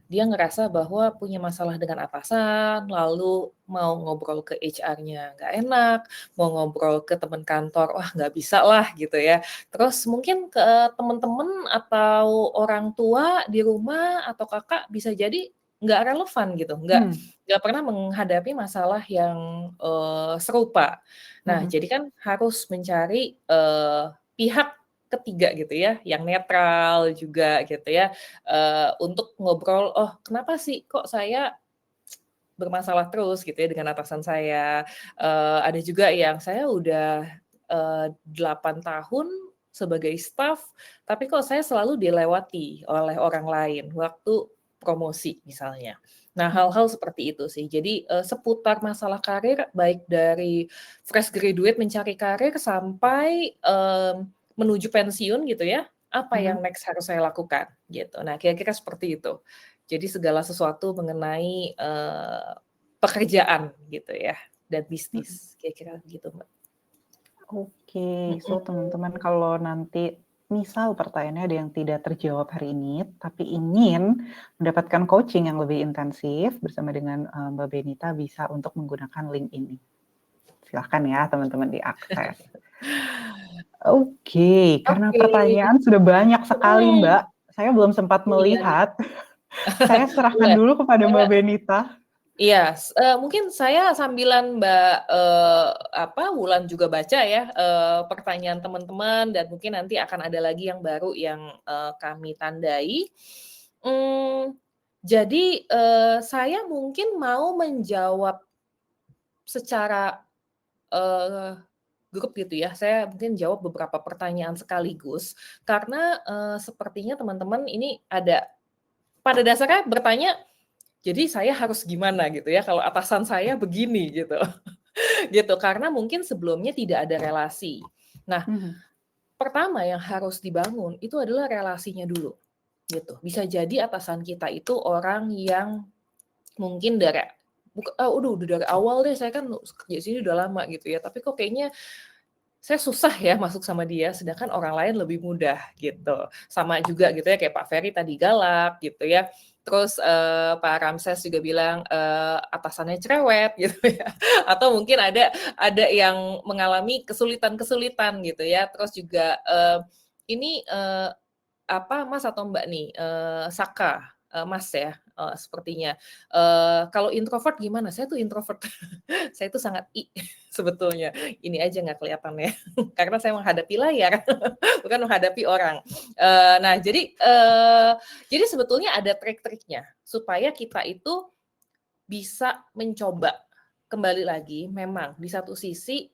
dia ngerasa bahwa punya masalah dengan atasan, lalu mau ngobrol ke HR-nya nggak enak, mau ngobrol ke teman kantor, wah nggak bisa lah gitu ya. Terus mungkin ke teman-teman atau orang tua di rumah atau kakak bisa jadi nggak relevan gitu, nggak pernah menghadapi masalah yang serupa. Nah, jadi kan harus mencari, pihak ketiga gitu ya, yang netral juga gitu ya, untuk ngobrol, "Oh, kenapa sih kok saya bermasalah terus gitu ya dengan atasan saya?" Ada juga yang saya udah, 8 tahun sebagai staf, tapi kok saya selalu dilewati oleh orang lain waktu promosi misalnya. Nah, hal-hal seperti itu sih. Jadi, seputar masalah karir baik dari fresh graduate mencari karir sampai, menuju pensiun gitu ya, apa yang next harus saya lakukan gitu. Nah, kira-kira seperti itu. Jadi segala sesuatu mengenai, pekerjaan gitu ya dan bisnis, kira-kira begitu, Mbak. Oke, so Mhm. teman-teman kalau nanti misal pertanyaannya ada yang tidak terjawab hari ini, tapi ingin mendapatkan coaching yang lebih intensif bersama dengan Mbak Benita bisa untuk menggunakan link ini. Silahkan ya teman-teman diakses. Oke, karena Oke, pertanyaan sudah banyak sekali mhm, Mbak, saya belum sempat iya, melihat. Saya serahkan Boleh. dulu kepada Mbak Saya Benita. iya, mungkin saya sambilan Mbak, Wulan juga baca ya, pertanyaan teman-teman dan mungkin nanti akan ada lagi yang baru yang, kami tandai. Jadi, saya mungkin mau menjawab secara, eee, grup gitu ya. Saya mungkin jawab beberapa pertanyaan sekaligus karena, sepertinya teman-teman ini ada pada dasarnya bertanya, "Jadi saya harus gimana?" Gitu ya, "Kalau atasan saya begini," gitu. Gitu, karena mungkin sebelumnya tidak ada relasi. Nah, Mhm. pertama yang harus dibangun itu adalah relasinya dulu, gitu. Bisa jadi atasan kita itu orang yang mungkin udah dari awal deh saya kan kerja di sini udah lama gitu ya, tapi kok kayaknya saya susah ya masuk sama dia, sedangkan orang lain lebih mudah gitu. Sama juga gitu ya kayak Pak Ferry tadi galak gitu ya. Terus, Pak Ramses juga bilang, atasannya cerewet gitu ya. Atau mungkin ada yang mengalami kesulitan-kesulitan gitu ya. Terus juga, ini, Mas atau Mbak nih, Saka, Mas ya, sepertinya, kalau introvert gimana? Saya tuh introvert. Saya itu sangat sebetulnya, ini aja nggak kelihatan ya, karena saya menghadapi layar, bukan menghadapi orang. Nah jadi sebetulnya ada trik-triknya, supaya kita itu bisa mencoba kembali lagi, memang di satu sisi,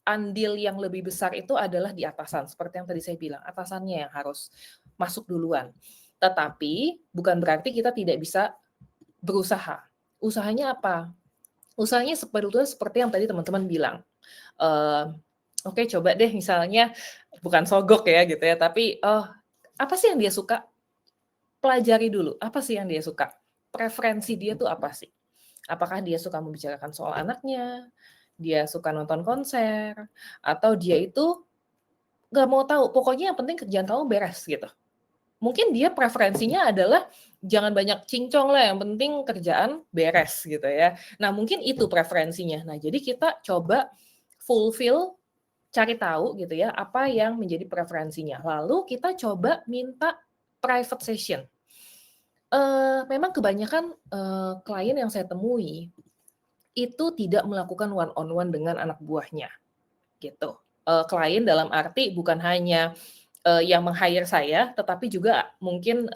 andil yang lebih besar itu adalah di atasan, seperti yang tadi saya bilang, atasannya yang harus masuk duluan. Tetapi bukan berarti kita tidak bisa berusaha. Usahanya apa? Usahanya sebetulnya seperti yang tadi teman-teman bilang, oke coba deh misalnya bukan sogok ya gitu ya, tapi, apa sih yang dia suka? Pelajari dulu, apa sih yang dia suka? Preferensi dia tuh apa sih? Apakah dia suka membicarakan soal anaknya, dia suka nonton konser, atau dia itu nggak mau tahu, pokoknya yang penting kerjaan kamu beres gitu. Mungkin dia preferensinya adalah jangan banyak cincong lah, yang penting kerjaan beres gitu ya. Nah, mungkin itu preferensinya. Nah, jadi kita coba fulfill, cari tahu gitu ya, apa yang menjadi preferensinya. Lalu kita coba minta private session. Memang kebanyakan, klien yang saya temui, itu tidak melakukan one on one dengan anak buahnya, gitu. Klien dalam arti bukan hanya yang meng-hire saya, tetapi juga mungkin,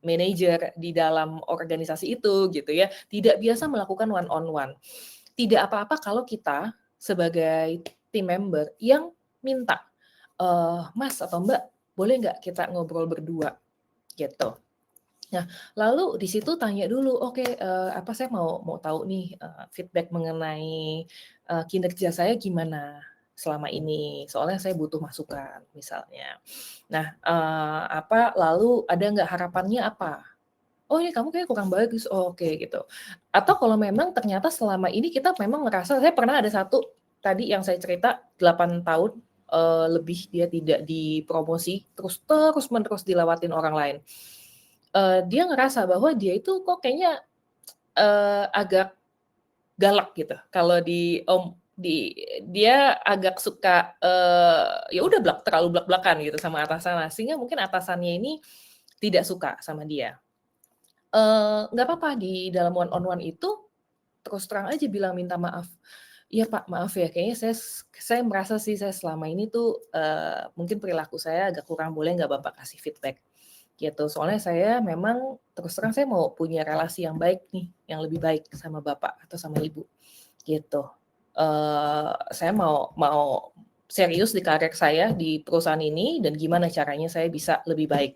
manajer di dalam organisasi itu gitu ya, tidak biasa melakukan one on one. Tidak apa-apa kalau kita sebagai team member yang minta, "Mas atau Mbak, boleh nggak kita ngobrol berdua?" Gitu. Nah, lalu di situ tanya dulu, "Oke, saya mau tahu nih, feedback mengenai, kinerja saya gimana selama ini? Soalnya saya butuh masukan," misalnya. Nah, lalu ada nggak harapannya apa? "Oh, ini kamu kayaknya kurang bagus." "Oh, oke," gitu. Atau kalau memang ternyata selama ini kita memang ngerasa saya pernah ada satu tadi yang saya cerita 8 tahun, lebih dia tidak dipromosi, terus-menerus dilewatin orang lain. Dia ngerasa bahwa dia itu kok kayaknya, agak galak gitu kalau dia agak suka, ya udah terlalu blak-blakan gitu sama atasan, sehingga mungkin atasannya ini tidak suka sama dia. Nggak apa-apa di dalam one on one itu, terus terang aja bilang minta maaf. "Iya Pak, maaf ya kayaknya saya merasa sih saya selama ini tuh, mungkin perilaku saya agak kurang, boleh nggak Bapak kasih feedback?" Gitu. Soalnya saya memang terus terang saya mau punya relasi yang baik nih, yang lebih baik sama Bapak atau sama Ibu, gitu. Saya mau mau serius di karir saya di perusahaan ini dan gimana caranya saya bisa lebih baik.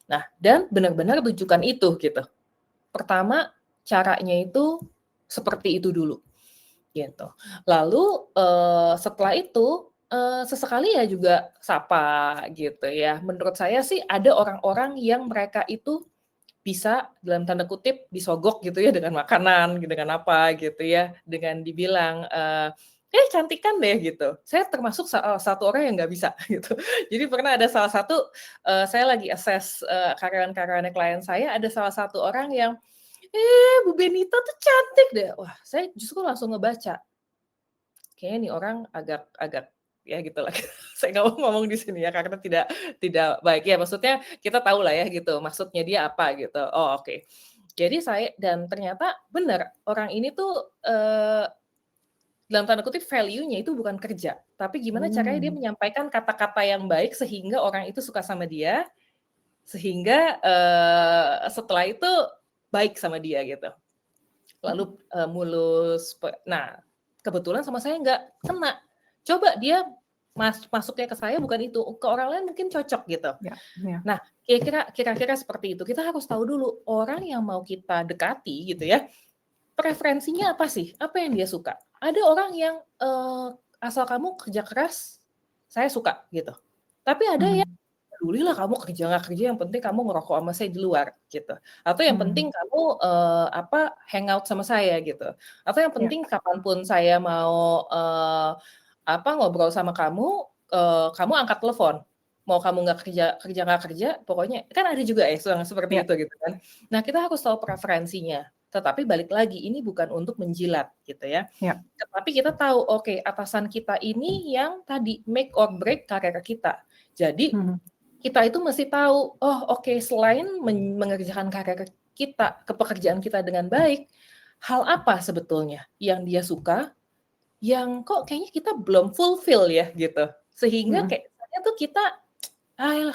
Nah, dan benar-benar tunjukkan itu gitu. Pertama, caranya itu seperti itu dulu, gitu. Lalu, setelah itu, sesekali ya juga sapa gitu ya. Menurut saya sih ada orang-orang yang mereka itu bisa dalam tanda kutip "disogok" gitu ya dengan makanan, dengan apa gitu ya, dengan dibilang, cantikan deh," gitu. Saya termasuk salah satu orang yang nggak bisa gitu. Jadi pernah ada salah satu, saya lagi assess, karyawan-karyawannya klien saya, ada salah satu orang yang, Bu Benita tuh cantik deh." Wah, saya justru langsung ngebaca, kayaknya nih orang agak agak ya gitulah. Saya nggak mau ngomong di sini ya karena tidak baik ya, maksudnya kita tahu lah ya gitu maksudnya dia apa gitu. Oh oke. Jadi dan ternyata benar orang ini tuh dalam tanda kutip value-nya itu bukan kerja, tapi gimana caranya dia Hmm. menyampaikan kata-kata yang baik sehingga orang itu suka sama dia, sehingga setelah itu baik sama dia gitu. Lalu mulus. Nah, kebetulan sama saya nggak kena. Coba dia masuknya ke saya bukan itu, ke orang lain mungkin cocok gitu. Ya, ya. Nah, kira-kira seperti itu. Kita harus tahu dulu orang yang mau kita dekati gitu ya, preferensinya apa sih? Apa yang dia suka? Ada orang yang asal kamu kerja keras, saya suka gitu. Tapi ada yang Mhm. pedulilah kamu kerja nggak kerja, yang penting kamu ngerokok sama saya di luar gitu. Atau yang penting Mhm. kamu hangout sama saya gitu. Atau yang Ya. penting kapanpun saya mau ngobrol sama kamu, kamu angkat telepon. Mau kamu nggak kerja nggak kerja, pokoknya kan ada juga ya yang seperti Ya. itu gitu kan. Nah kita harus tahu preferensinya. Tetapi balik lagi ini bukan untuk menjilat gitu ya. Ya. Tetapi kita tahu oke, atasan kita ini yang tadi make or break karir kita. Jadi Mhm. kita itu mesti tahu, oh oke, selain mengerjakan karir kita, pekerjaan kita dengan baik, hal apa sebetulnya yang dia suka, yang kok kayaknya kita belum fulfill ya gitu. Sehingga Mhm. kayak tuh kita,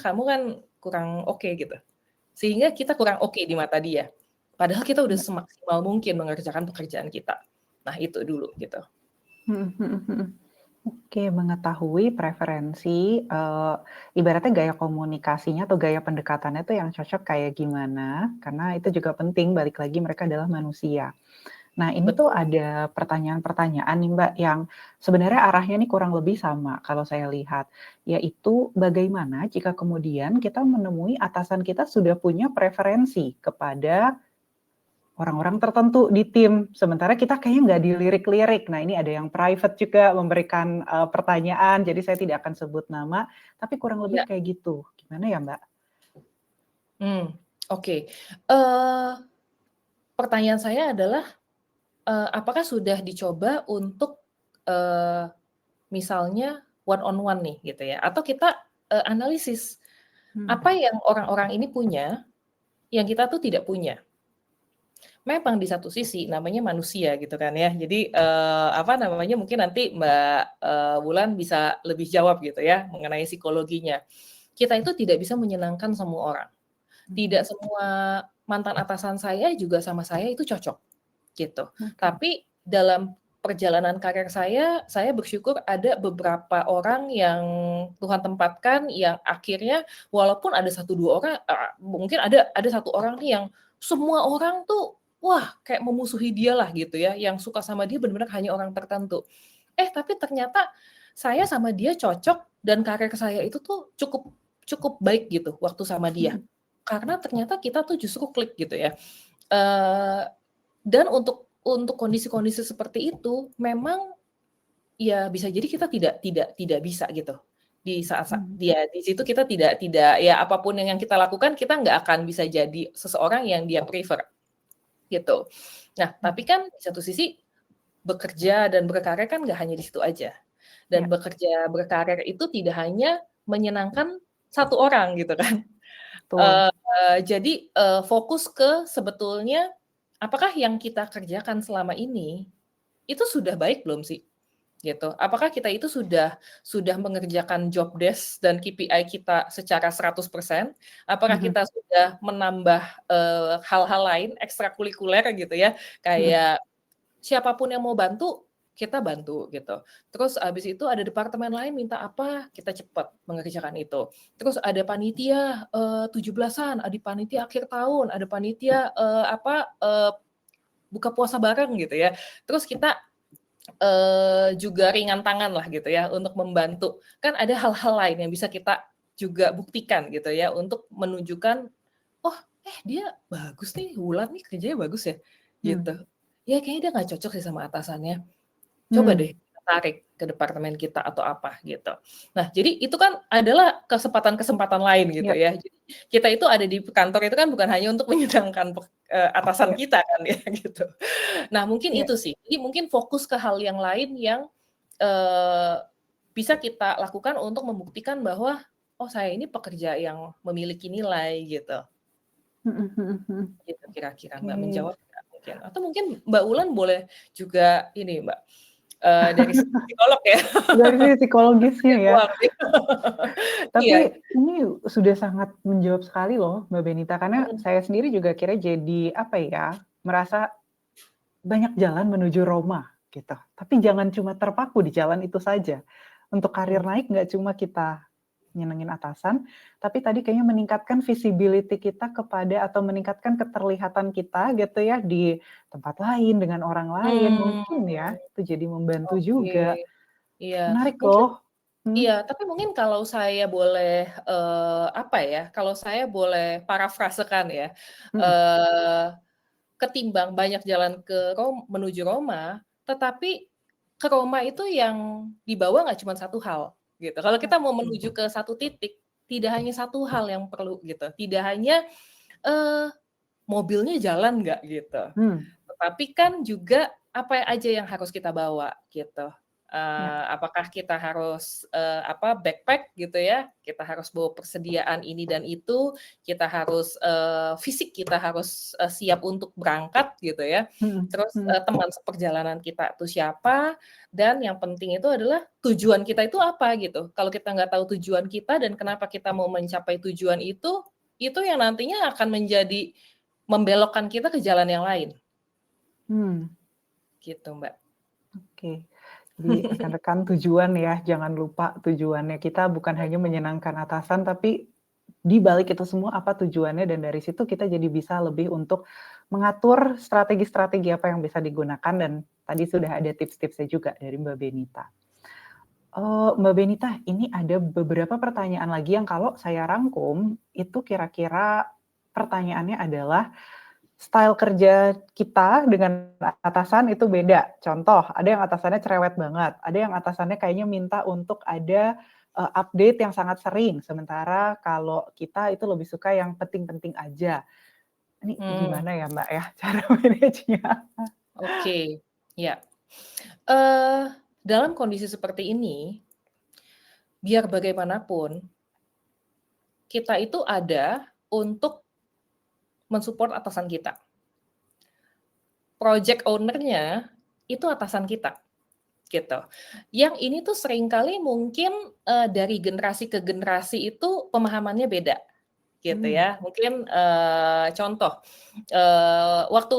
kamu kan kurang oke gitu. Sehingga kita kurang oke di mata dia. Padahal kita udah Ya. semaksimal mungkin mengerjakan pekerjaan kita. Nah itu dulu gitu. Mhm mhm mhm. Oke, mengetahui preferensi, ibaratnya gaya komunikasinya atau gaya pendekatannya tuh yang cocok kayak gimana, karena itu juga penting, balik lagi mereka adalah manusia. Nah, ini tuh Betul. ada pertanyaan-pertanyaan nih, Mbak, yang sebenarnya arahnya nih kurang lebih sama kalau saya lihat, yaitu bagaimana jika kemudian kita menemui atasan kita sudah punya preferensi kepada orang-orang tertentu di tim, sementara kita kayaknya nggak dilirik-lirik. Nah, ini ada yang private juga memberikan, pertanyaan, jadi saya tidak akan sebut nama, tapi kurang lebih Ya. kayak gitu. Gimana ya, Mbak? Oke. Pertanyaan saya adalah, apakah sudah dicoba untuk, misalnya one on one nih gitu ya, atau kita, analisis, Hmm. apa yang orang-orang ini punya, yang kita tuh tidak punya. Memang di satu sisi namanya manusia gitu kan ya, jadi, mungkin nanti Mbak, Wulan bisa lebih jawab gitu ya mengenai psikologinya. Kita itu tidak bisa menyenangkan semua orang. Tidak Mhm. semua mantan atasan saya juga sama saya itu cocok, gitu. Oke. Tapi dalam perjalanan karir saya bersyukur ada beberapa orang yang Tuhan tempatkan yang akhirnya walaupun ada satu 2 orang, mungkin ada satu orang nih yang semua orang tuh, wah kayak memusuhi dialah gitu ya, yang suka sama dia benar-benar hanya orang tertentu. Tapi ternyata saya sama dia cocok dan karir saya itu tuh cukup cukup baik gitu waktu sama dia. Mhm. Karena ternyata kita tuh justru klik gitu ya. Eee, dan untuk kondisi-kondisi seperti itu memang ya bisa jadi kita tidak bisa gitu. Di saat Mhm. dia di situ kita tidak ya apapun yang kita lakukan kita nggak akan bisa jadi seseorang yang dia prefer, gitu. Nah, tapi Mhm. kan di satu sisi bekerja dan berkarir kan nggak hanya di situ aja. Dan Ya, bekerja berkarir itu tidak hanya menyenangkan satu orang gitu kan. betul. Jadi, fokus ke sebetulnya apakah yang kita kerjakan selama ini, itu sudah baik belum sih? Gitu. Apakah kita itu sudah mengerjakan job desk dan KPI kita secara 100%? Apakah Mhm. kita sudah menambah, hal-hal lain ekstrakurikuler gitu ya, Mhm. kayak siapapun yang mau bantu, kita bantu gitu. Terus abis itu ada departemen lain minta apa, kita cepat mengerjakan itu. Terus ada panitia, 17-an, ada panitia akhir tahun, ada panitia, buka puasa bareng gitu ya. Terus kita, juga ringan tangan lah gitu ya untuk membantu. Kan ada hal-hal lain yang bisa kita juga buktikan gitu ya untuk menunjukkan, "Oh, dia bagus nih, Wulan nih kerjanya bagus ya," Mmm. gitu. "Ya kayaknya dia nggak cocok sih sama atasannya. Coba Mmm. deh kita tarik ke departemen kita," atau apa gitu. Nah, jadi itu kan adalah kesempatan-kesempatan lain gitu Ya. ya. Jadi kita itu ada di kantor itu kan bukan hanya untuk menyenangkan atasan Ya. kita kan ya gitu. Nah, mungkin Ya. itu sih. Jadi mungkin fokus ke hal yang lain yang, eee, bisa kita lakukan untuk membuktikan bahwa, "Oh, saya ini pekerja yang memiliki nilai," gitu. Mhm mhm mhm. Gitu kira-kira, Mbak, Oke. menjawab nggak mungkin? Atau mungkin Mbak Wulan boleh juga ini, Mbak, dari sisi psikolog ya, Dari sisi psikologisnya lihat ya. uang nih. Iya. Tapi ini sudah sangat menjawab sekali loh Mbak Benita, karena Mhm. saya sendiri juga akhirnya jadi, apa ya, merasa banyak jalan menuju Roma gitu. Tapi jangan cuma terpaku di jalan itu saja. Untuk karir Mhm. naik nggak cuma kita nyenengin atasan, tapi tadi kayaknya meningkatkan visibility kita kepada atau meningkatkan keterlihatan kita gitu ya di tempat lain, dengan orang lain, Mmm, mungkin ya, itu jadi membantu oke. juga. Iya, Menarik mungkin loh. iya, Mhm, tapi mungkin kalau saya boleh, apa ya, kalau saya boleh parafrasekan ya, mhm, eee, ketimbang banyak jalan menuju Roma, tetapi ke Roma itu yang dibawa nggak cuma satu hal, gitu. Kalau kita mau oke. menuju ke satu titik, tidak hanya satu hal yang perlu gitu, tidak hanya, eee, mobilnya jalan nggak gitu, Mmm, tetapi kan juga apa aja yang harus kita bawa gitu. ya, Apakah kita harus, backpack gitu ya, kita harus bawa persediaan ini dan itu, kita harus, fisik kita harus, siap untuk berangkat gitu ya. mhm Terus, mhm, teman seperjalanan kita tuh siapa, dan yang penting itu adalah tujuan kita itu apa gitu. Kalau kita nggak tahu tujuan kita dan kenapa kita mau mencapai tujuan itu yang nantinya akan menjadi membelokkan kita ke jalan yang lain, mmm, gitu, Mbak. oke. Jadi rekan-rekan tujuan ya, jangan lupa tujuannya. Kita bukan hanya menyenangkan atasan, tapi di balik itu semua apa tujuannya dan dari situ kita jadi bisa lebih untuk mengatur strategi-strategi apa yang bisa digunakan dan tadi sudah ada tips-tipsnya juga dari Mbak Benita. Mbak Benita, ini ada beberapa pertanyaan lagi yang kalau saya rangkum, itu kira-kira pertanyaannya adalah, style kerja kita dengan atasan itu beda. Contoh, ada yang atasannya cerewet banget, ada yang atasannya kayaknya minta untuk ada, update yang sangat sering, sementara kalau kita itu lebih suka yang penting-penting aja. Ini Hmm, gimana ya, Mbak, ya, cara manage-nya? oke, ya. Eee, dalam kondisi seperti ini, biar bagaimanapun, kita itu ada untuk men-support atasan kita. Project owner-nya itu atasan kita, gitu. Yang ini tuh seringkali mungkin, dari generasi ke generasi itu pemahamannya beda, gitu Mmm, ya. Mungkin, contoh, waktu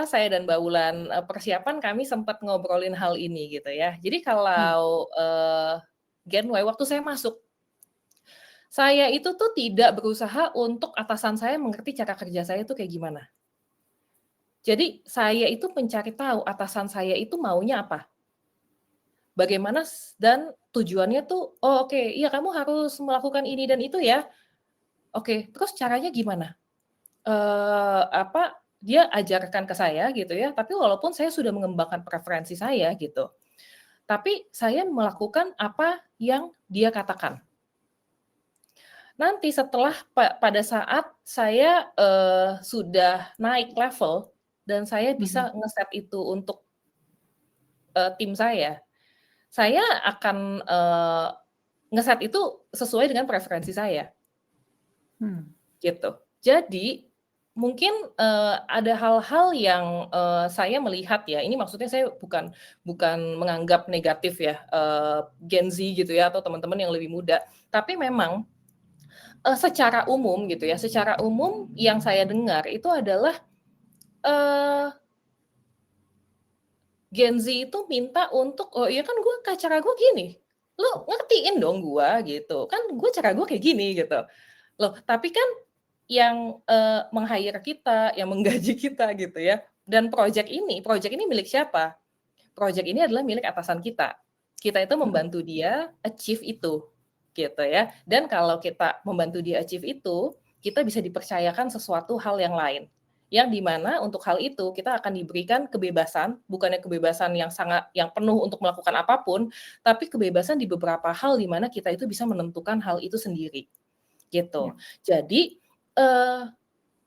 saya dan Mbak Wulan, persiapan kami sempat ngobrolin hal ini gitu ya. Jadi mmm, kalau, Gen Y waktu saya masuk, saya itu tuh tidak berusaha untuk atasan saya mengerti cara kerja saya itu kayak gimana. Jadi saya itu mencari tahu atasan saya itu maunya apa, bagaimana dan tujuannya tuh, "Oh oke, iya kamu harus melakukan ini dan itu ya." Oke, terus caranya gimana? Dia ajarkan ke saya gitu ya, tapi walaupun saya sudah mengembangkan preferensi saya gitu, tapi saya melakukan apa yang dia katakan. Nanti setelah pada saat saya, sudah naik level dan saya mhm, bisa ngeset itu untuk, tim saya akan, ngeset itu sesuai dengan preferensi saya. mmm, Gitu. Jadi, mungkin, ada hal-hal yang, saya melihat ya, ini maksudnya saya bukan bukan menganggap negatif ya, Gen Z gitu ya, atau teman-teman yang lebih muda. Tapi memang, secara umum gitu ya, secara umum yang saya dengar itu adalah, eee, Gen Z itu minta untuk, "Oh iya kan cara gue gini, lu ngertiin dong gua," gitu, "kan gue cara gue kayak gini," gitu. Loh, tapi kan yang, meng-hire kita, yang menggaji kita gitu ya, dan project ini milik siapa? Project ini adalah milik atasan kita. Kita itu mhm, membantu dia achieve itu, gitu ya. Dan kalau kita membantu dia achieve itu, kita bisa dipercayakan sesuatu hal yang lain. Yang di mana untuk hal itu kita akan diberikan kebebasan, bukannya kebebasan yang penuh untuk melakukan apapun, tapi kebebasan di beberapa hal di mana kita itu bisa menentukan hal itu sendiri, ya, gitu. Jadi, eee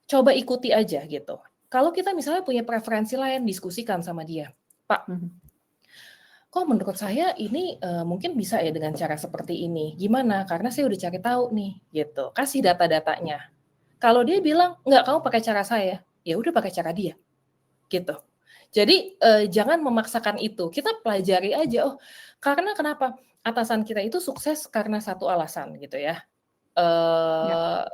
coba ikuti aja gitu. Kalau kita misalnya punya preferensi lain, diskusikan sama dia, "Pak, mhm, kok menurut saya ini mungkin bisa ya dengan cara seperti ini. Gimana? Karena saya udah cari tahu nih, gitu. Kasih data-datanya. Kalau dia bilang, "Enggak, kamu pakai cara saya." Ya udah pakai cara dia, gitu. Jadi, jangan memaksakan itu. Kita pelajari aja, oh, karena kenapa? Atasan kita itu sukses karena satu alasan gitu ya. Ya,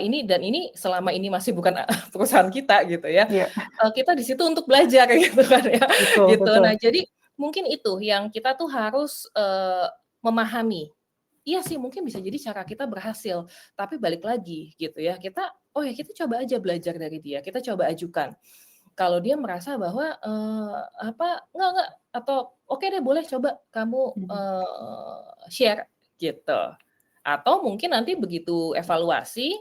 Ini dan ini selama ini masih bukan perusahaan kita gitu ya. iya, Kita di situ untuk belajar gitu kan ya, betul gitu. betul. Nah, jadi mungkin itu yang kita tuh harus, memahami. Iya sih mungkin bisa jadi cara kita berhasil, tapi balik lagi gitu ya, kita, oh ya kita coba aja belajar dari dia, kita coba ajukan. Kalau dia merasa bahwa, enggak, atau oke deh boleh coba kamu, Mhm, share gitu. Atau mungkin nanti begitu evaluasi,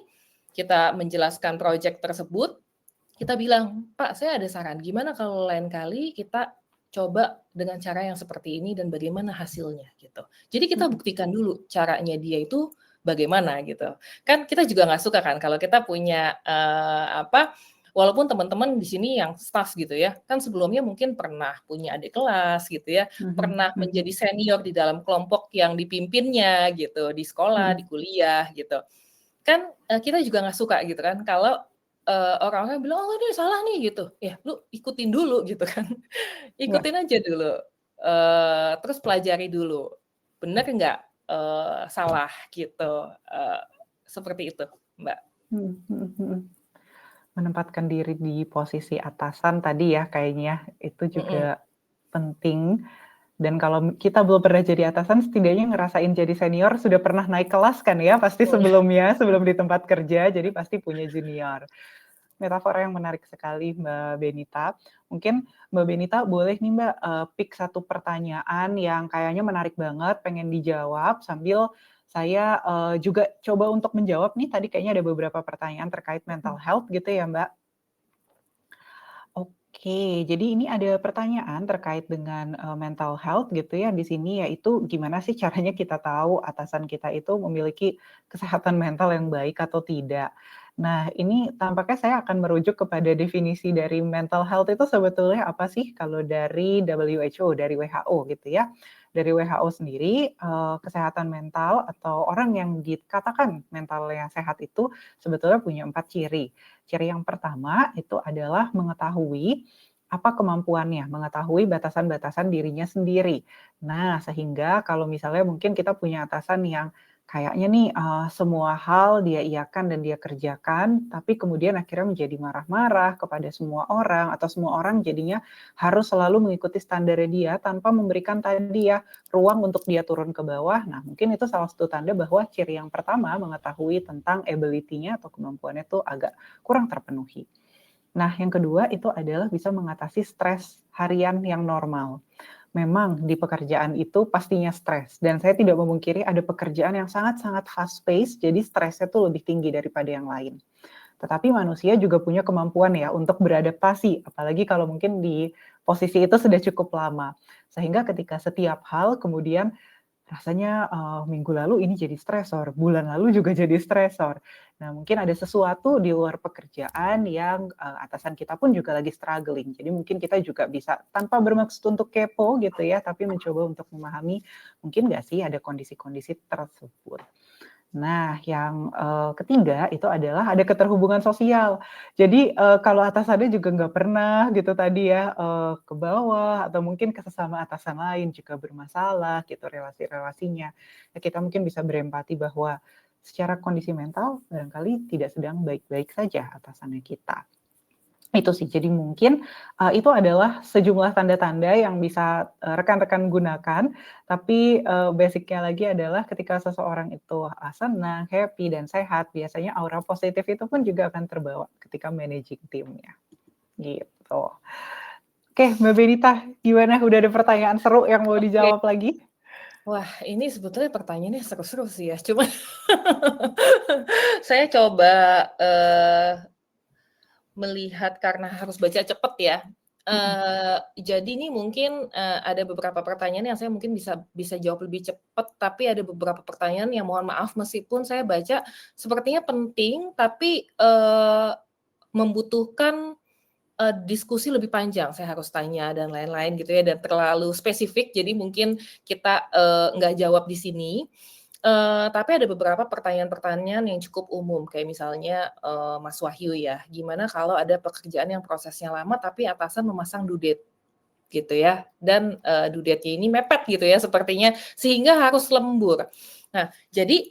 kita menjelaskan project tersebut, kita bilang, "Pak, saya ada saran, gimana kalau lain kali kita coba dengan cara yang seperti ini dan bagaimana hasilnya?" Gitu. Jadi kita mhm, buktikan dulu caranya dia itu bagaimana gitu. Kan kita juga nggak suka kan kalau kita punya, walaupun teman-teman di sini yang staff gitu ya, kan sebelumnya mungkin pernah punya adik kelas gitu ya, mhm, pernah menjadi mhm, senior di dalam kelompok yang dipimpinnya gitu, di sekolah, di mhm. kuliah gitu. Kan, kita juga nggak suka gitu kan kalau, orang-orang bilang, "Oh ini salah nih," gitu. Ya lu ikutin dulu gitu kan. Ya, Ikutin aja dulu, terus pelajari dulu, bener nggak, salah gitu, seperti itu, Mbak. mhm mhm mhm. Menempatkan diri di posisi atasan tadi ya kayaknya, itu Mhm, juga penting. Dan kalau kita belum pernah jadi atasan, setidaknya ngerasain jadi senior sudah pernah naik kelas kan ya, pasti betul. sebelumnya, sebelum di tempat kerja, jadi pasti punya junior. Metafora yang menarik sekali Mbak Benita. Mungkin Mbak Benita boleh nih Mbak, pick satu pertanyaan yang kayaknya menarik banget, pengen dijawab, sambil saya, juga coba untuk menjawab nih, tadi kayaknya ada beberapa pertanyaan terkait mental Mhm, health gitu ya Mbak. Oke, jadi ini ada pertanyaan terkait dengan, mental health gitu ya di sini, yaitu gimana sih caranya kita tahu atasan kita itu memiliki kesehatan mental yang baik atau tidak. Nah, ini tampaknya saya akan merujuk kepada definisi dari mental health itu sebetulnya apa sih kalau dari WHO, dari WHO gitu ya. Dari WHO sendiri, kesehatan mental atau orang yang dikatakan mentalnya sehat itu sebetulnya punya 4 ciri. Ciri yang pertama itu adalah mengetahui apa kemampuannya, mengetahui batasan-batasan dirinya sendiri. Nah, sehingga kalau misalnya mungkin kita punya atasan yang kayaknya nih, semua hal dia iakan dan dia kerjakan, tapi kemudian akhirnya menjadi marah-marah kepada semua orang, atau semua orang jadinya harus selalu mengikuti standarnya dia tanpa memberikan tadi ya, ruang untuk dia turun ke bawah. Nah, mungkin itu salah satu tanda bahwa ciri yang pertama mengetahui tentang ability-nya atau kemampuannya tuh agak kurang terpenuhi. Nah, yang kedua itu adalah bisa mengatasi stres harian yang normal. Memang di pekerjaan itu pastinya stres dan saya tidak memungkiri ada pekerjaan yang sangat-sangat fast pace, jadi stresnya tuh lebih tinggi daripada yang lain. Tetapi manusia juga punya kemampuan ya untuk beradaptasi, apalagi kalau mungkin di posisi itu sudah cukup lama. Sehingga ketika setiap hal kemudian rasanya, minggu lalu ini jadi stresor, bulan lalu juga jadi stresor. Nah, mungkin ada sesuatu di luar pekerjaan yang, atasan kita pun juga lagi struggling. Jadi mungkin kita juga bisa tanpa bermaksud untuk kepo gitu ya, tapi mencoba untuk memahami, mungkin nggak sih ada kondisi-kondisi tersebut. Nah, yang, ketiga itu adalah ada keterhubungan sosial. Jadi, kalau atasannya juga nggak pernah gitu tadi ya, ke bawah atau mungkin ke sesama atasan lain juga bermasalah gitu relasi-relasinya, ya kita mungkin bisa berempati bahwa secara kondisi mental barangkali tidak sedang baik-baik saja atasannya kita. Itu sih, jadi mungkin, itu adalah sejumlah tanda-tanda yang bisa, rekan-rekan gunakan, tapi, basic-nya lagi adalah ketika seseorang itu, senang, happy, dan sehat, biasanya aura positif itu pun juga akan terbawa ketika managing timnya, gitu. Oke, Mbak Benita, gimana? Udah ada pertanyaan seru yang mau oke. dijawab lagi? Wah, ini sebetulnya pertanyaannya seru-seru sih ya, cuma saya coba, melihat karena harus baca cepet ya, Mhm, jadi ini mungkin, ada beberapa pertanyaan yang saya mungkin bisa bisa jawab lebih cepet, tapi ada beberapa pertanyaan yang mohon maaf meskipun saya baca sepertinya penting, tapi, membutuhkan diskusi lebih panjang, saya harus tanya dan lain-lain gitu ya, dan terlalu spesifik, jadi mungkin kita, nggak jawab di sini. Tapi ada beberapa pertanyaan-pertanyaan yang cukup umum, kayak misalnya, Mas Wahyu ya, gimana kalau ada pekerjaan yang prosesnya lama tapi atasan memasang due date gitu ya, dan, due date-nya ini mepet gitu ya sepertinya, sehingga harus lembur. Nah, jadi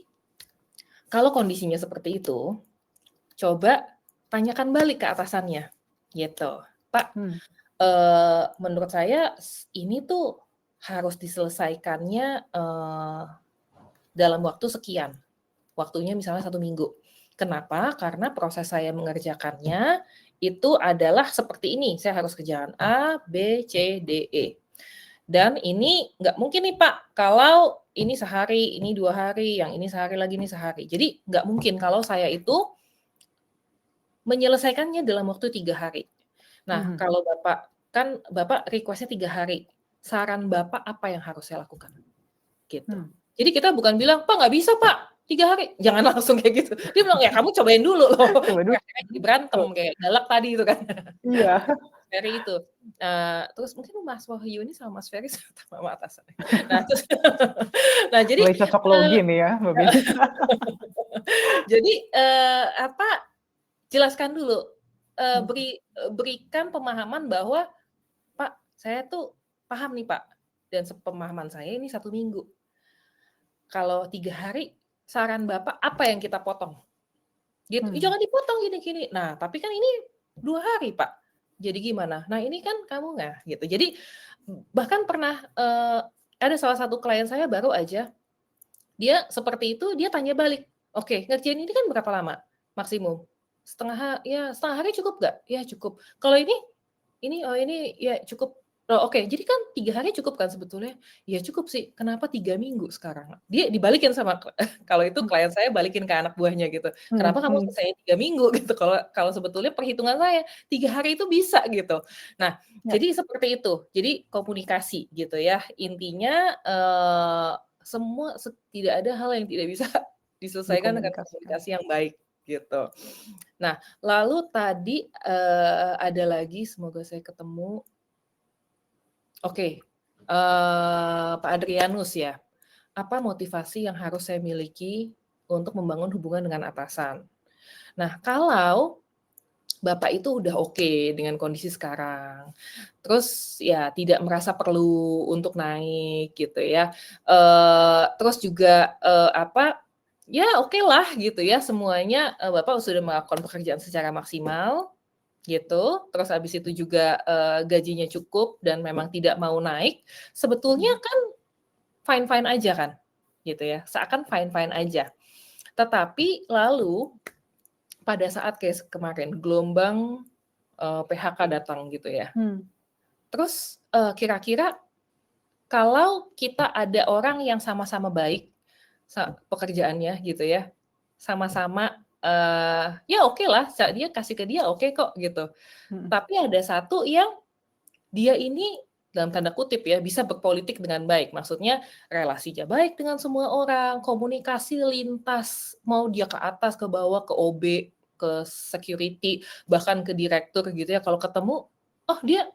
kalau kondisinya seperti itu, coba tanyakan balik ke atasannya, gitu. "Pak, Hmm. menurut saya ini tuh harus diselesaikannya, dalam waktu sekian, waktunya misalnya 1 minggu. Kenapa? Karena proses saya mengerjakannya itu adalah seperti ini, saya harus kerjakan A, B, C, D, E. Dan ini nggak mungkin nih Pak, kalau ini sehari, ini 2 hari, yang ini sehari lagi, ini sehari. Jadi nggak mungkin kalau saya itu menyelesaikannya dalam waktu 3 hari. Nah, Mhm. kalau Bapak kan Bapak request-nya 3 hari, saran Bapak apa yang harus saya lakukan? Gitu. Hmm. Jadi kita bukan bilang, "Pak, nggak bisa Pak, 3 hari." Jangan langsung kayak gitu. Dia bilang, "Ya kamu cobain dulu loh." Coba dulu. Akhirnya jadi berantem kayak galak tadi itu kan. Iya. Ferry itu. Terus mungkin Mas Wahyu ini sama Mas Ferry sama atasannya. Nah, terus nah jadi, Mulai cocok logi nih ya, Mbak Benita. jadi, jelaskan dulu, Mhm. berikan pemahaman bahwa, "Pak, saya tuh paham nih Pak, dan sepemahaman saya ini 1 minggu. Kalau 3 hari, saran Bapak apa yang kita potong?" Gitu, "Ih, Hmm. jangan dipotong gini-gini." "Nah, tapi kan ini 2 hari, Pak. Jadi gimana?" "Nah, ini kan kamu nggak." Gitu. Jadi, bahkan pernah, ada salah satu klien saya baru aja, dia seperti itu, dia tanya balik, "Oke, ngerjain ini kan berapa lama maksimum?" Ya setengah hari cukup nggak?" "Ya cukup." "Kalau ini, oh ini ya cukup." "Oh oke, jadi kan 3 hari cukup kan sebetulnya?" "Ya cukup sih, kenapa 3 minggu sekarang?" Dia dibalikin sama kalau itu Mhm. klien saya balikin ke anak buahnya gitu, Mhm. "Kenapa kamu Mhm. selesaiin 3 minggu?" Gitu, kalau kalau sebetulnya perhitungan saya 3 hari itu bisa gitu. Nah, Ya, jadi seperti itu. Jadi komunikasi gitu ya. Intinya, tidak ada hal yang tidak bisa diselesaikan dengan dikomunikasikan. komunikasi yang baik gitu. Nah, lalu tadi, ada lagi semoga saya ketemu. Oke, Pak Adrianus ya, apa motivasi yang harus saya miliki untuk membangun hubungan dengan atasan? Nah, kalau Bapak itu udah oke dengan kondisi sekarang, terus ya tidak merasa perlu untuk naik gitu ya, terus juga, ya okelah gitu ya semuanya, Bapak sudah melakukan pekerjaan secara maksimal, gitu, terus habis itu juga, gajinya cukup dan memang tidak mau naik, sebetulnya Mhm. kan fine-fine aja kan, gitu ya, seakan fine-fine aja. Tetapi lalu pada saat kayak kemarin gelombang, PHK datang gitu ya, Hmm. terus, kira-kira kalau kita ada orang yang sama-sama baik pekerjaannya gitu ya, sama-sama, ya okelah dia kasih ke dia oke kok gitu. Mhm. Tapi ada satu yang dia ini dalam tanda kutip ya, bisa berpolitik dengan baik. Maksudnya relasinya baik dengan semua orang, komunikasi lintas, mau dia ke atas, ke bawah, ke OB, ke security, bahkan ke direktur gitu ya, kalau ketemu, oh dia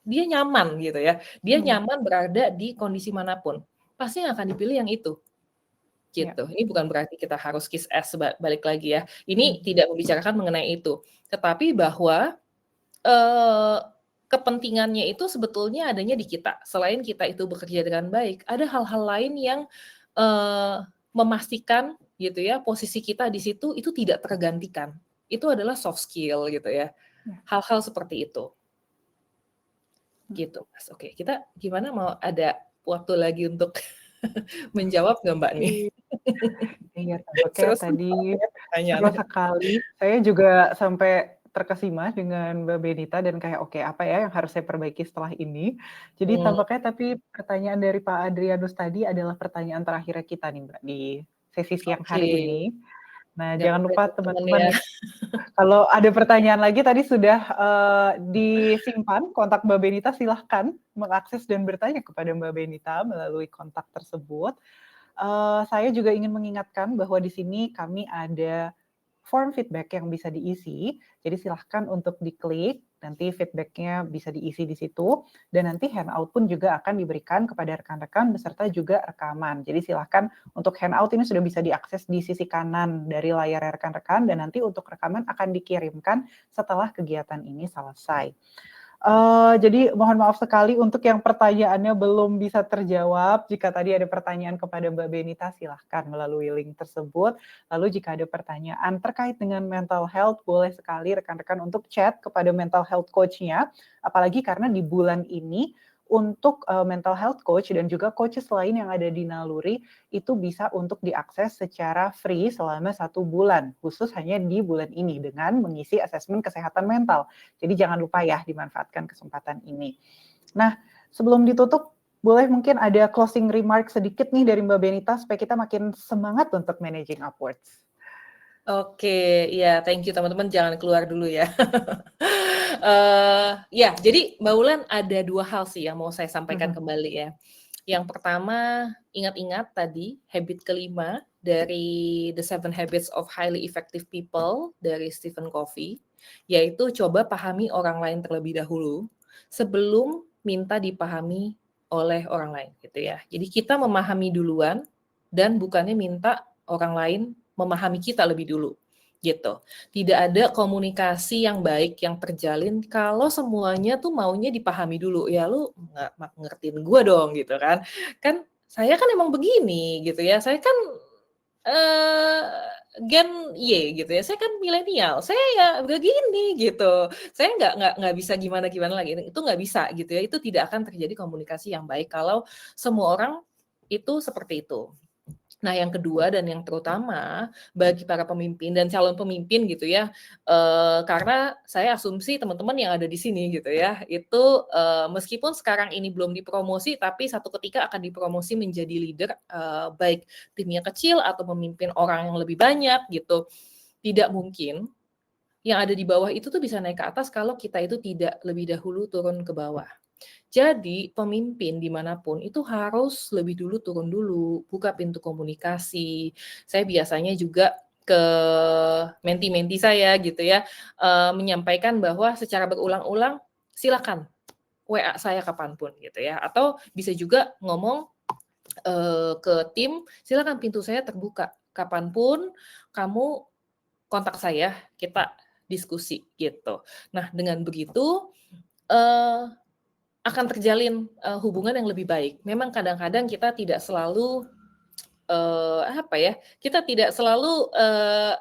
nyaman gitu ya, dia Mhm. nyaman berada di kondisi manapun, pasti yang akan dipilih yang itu, Ya. gitu. Ini bukan berarti kita harus kiss ass balik lagi ya, ini Mhm. tidak membicarakan mengenai itu, tetapi bahwa Eee, kepentingannya itu sebetulnya adanya di kita. Selain kita itu bekerja dengan baik, ada hal-hal lain yang, memastikan gitu ya, posisi kita di situ itu tidak tergantikan. Itu adalah soft skill gitu ya. Ya. Hal-hal seperti itu, Mhm. gitu Mas. Oke, kita gimana mau ada waktu lagi untuk menjawab nggak Mbak nih? Iya. Iya, tampaknya Seru tadi ya seru pertanyaannya. sekali. Saya juga sampai terkesima dengan Mbak Benita dan kayak, "Oke, apa ya yang harus saya perbaiki setelah ini?" Jadi Mmm, tampaknya tapi pertanyaan dari Pak Adrianus tadi adalah pertanyaan terakhir kita nih, Mbak, di sesi siang oke, hari ini. Nah, jangan jangan lupa lupa teman-teman teman-teman ya. nih, kalau ada pertanyaan lagi tadi sudah, disimpan kontak Mbak Benita, silahkan mengakses dan bertanya kepada Mbak Benita melalui kontak tersebut. Saya juga ingin mengingatkan bahwa di sini kami ada form feedback yang bisa diisi, jadi silahkan untuk diklik. Nanti feedback-nya bisa diisi di situ, dan nanti handout pun juga akan diberikan kepada rekan-rekan beserta juga rekaman. Jadi silahkan untuk handout ini sudah bisa diakses di sisi kanan dari layar rekan-rekan, dan nanti untuk rekaman akan dikirimkan setelah kegiatan ini selesai. Jadi mohon maaf sekali untuk yang pertanyaannya belum bisa terjawab. Jika tadi ada pertanyaan kepada Mbak Benita, silahkan melalui link tersebut. Lalu jika ada pertanyaan terkait dengan mental health, boleh sekali rekan-rekan untuk chat kepada mental health coach-nya. Apalagi karena di bulan ini, untuk mental health coach dan juga coaches lain yang ada di Naluri, itu bisa untuk diakses secara free selama 1 bulan, khusus hanya di bulan ini dengan mengisi asesmen kesehatan mental. Jadi jangan lupa ya dimanfaatkan kesempatan ini. Nah, sebelum ditutup, boleh mungkin ada closing remark sedikit nih dari Mbak Benita supaya kita makin semangat untuk managing upwards. Oke, ya thank you teman-teman, jangan keluar dulu ya. Ya, jadi Mbak Wulan ada 2 hal sih yang mau saya sampaikan kembali ya. Yang pertama, ingat-ingat tadi habit kelima dari The 7 Habits of Highly Effective People dari Stephen Covey, yaitu coba pahami orang lain terlebih dahulu sebelum minta dipahami oleh orang lain gitu ya. Jadi kita memahami duluan dan bukannya minta orang lain memahami kita lebih dulu gitu. Tidak ada komunikasi yang baik yang terjalin kalau semuanya tuh maunya dipahami dulu. Ya lu nggak ngertiin gue dong gitu kan. Kan saya kan emang begini gitu ya. Saya kan Gen Y gitu ya. Saya kan milenial. Saya ya begini gitu. Saya nggak bisa gimana lagi. Itu nggak bisa gitu ya. Itu tidak akan terjadi komunikasi yang baik kalau semua orang itu seperti itu. Nah, yang kedua dan yang terutama bagi para pemimpin dan calon pemimpin gitu ya, karena saya asumsi teman-teman yang ada di sini gitu ya, itu meskipun sekarang ini belum dipromosi, tapi satu ketika akan dipromosi menjadi leader, baik timnya kecil atau memimpin orang yang lebih banyak gitu. Tidak mungkin yang ada di bawah itu tuh bisa naik ke atas kalau kita itu tidak lebih dahulu turun ke bawah. Jadi pemimpin dimanapun itu harus lebih dulu turun dulu, buka pintu komunikasi. Saya biasanya juga ke menti-menti saya gitu ya, menyampaikan bahwa secara berulang-ulang, silakan WA saya kapanpun gitu ya, atau bisa juga ngomong ke tim, silakan pintu saya terbuka, kapanpun kamu kontak saya, kita diskusi gitu. Nah dengan begitu, akan terjalin hubungan yang lebih baik. Memang kadang-kadang kita tidak selalu kita tidak selalu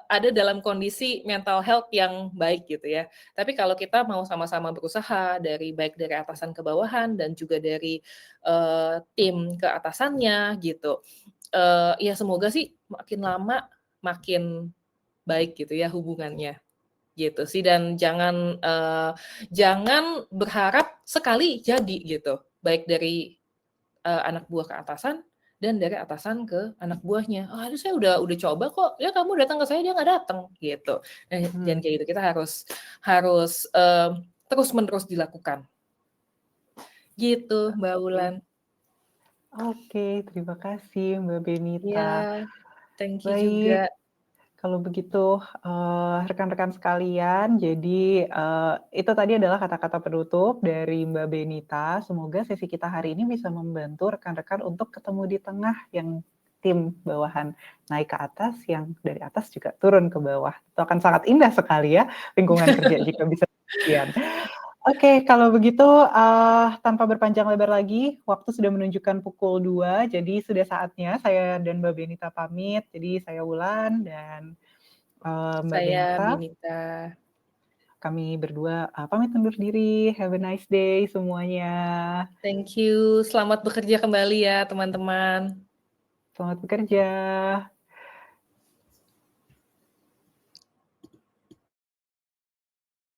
ada dalam kondisi mental health yang baik gitu ya. Tapi kalau kita mau sama-sama berusaha baik dari atasan ke bawahan dan juga dari tim ke atasannya gitu. Ya semoga sih makin lama makin baik gitu ya hubungannya. Gitu sih, dan jangan berharap sekali jadi gitu, baik dari anak buah ke atasan dan dari atasan ke anak buahnya. "Oh, aduh saya udah coba kok, ya kamu datang ke saya, dia nggak datang," gitu. Nah, jangan kayak gitu, kita harus terus-menerus dilakukan. Gitu, Mbak Wulan. Oke, terima kasih Mbak Benita. Iya, thank you Baik. juga. Kalau begitu, rekan-rekan sekalian, jadi, itu tadi adalah kata-kata penutup dari Mbak Benita. Semoga sesi kita hari ini bisa membantu rekan-rekan untuk ketemu di tengah, yang tim bawahan naik ke atas, yang dari atas juga turun ke bawah. Itu akan sangat indah sekali ya, lingkungan kerja jika bisa demikian. Oke, kalau begitu, tanpa berpanjang lebar lagi, waktu sudah menunjukkan pukul 2, jadi sudah saatnya saya dan Mbak Benita pamit. Jadi saya Wulan dan, Mbak Saya Benita, Benita. kami berdua, pamit undur diri. Have a nice day semuanya. Thank you, selamat bekerja kembali ya teman-teman. Selamat bekerja.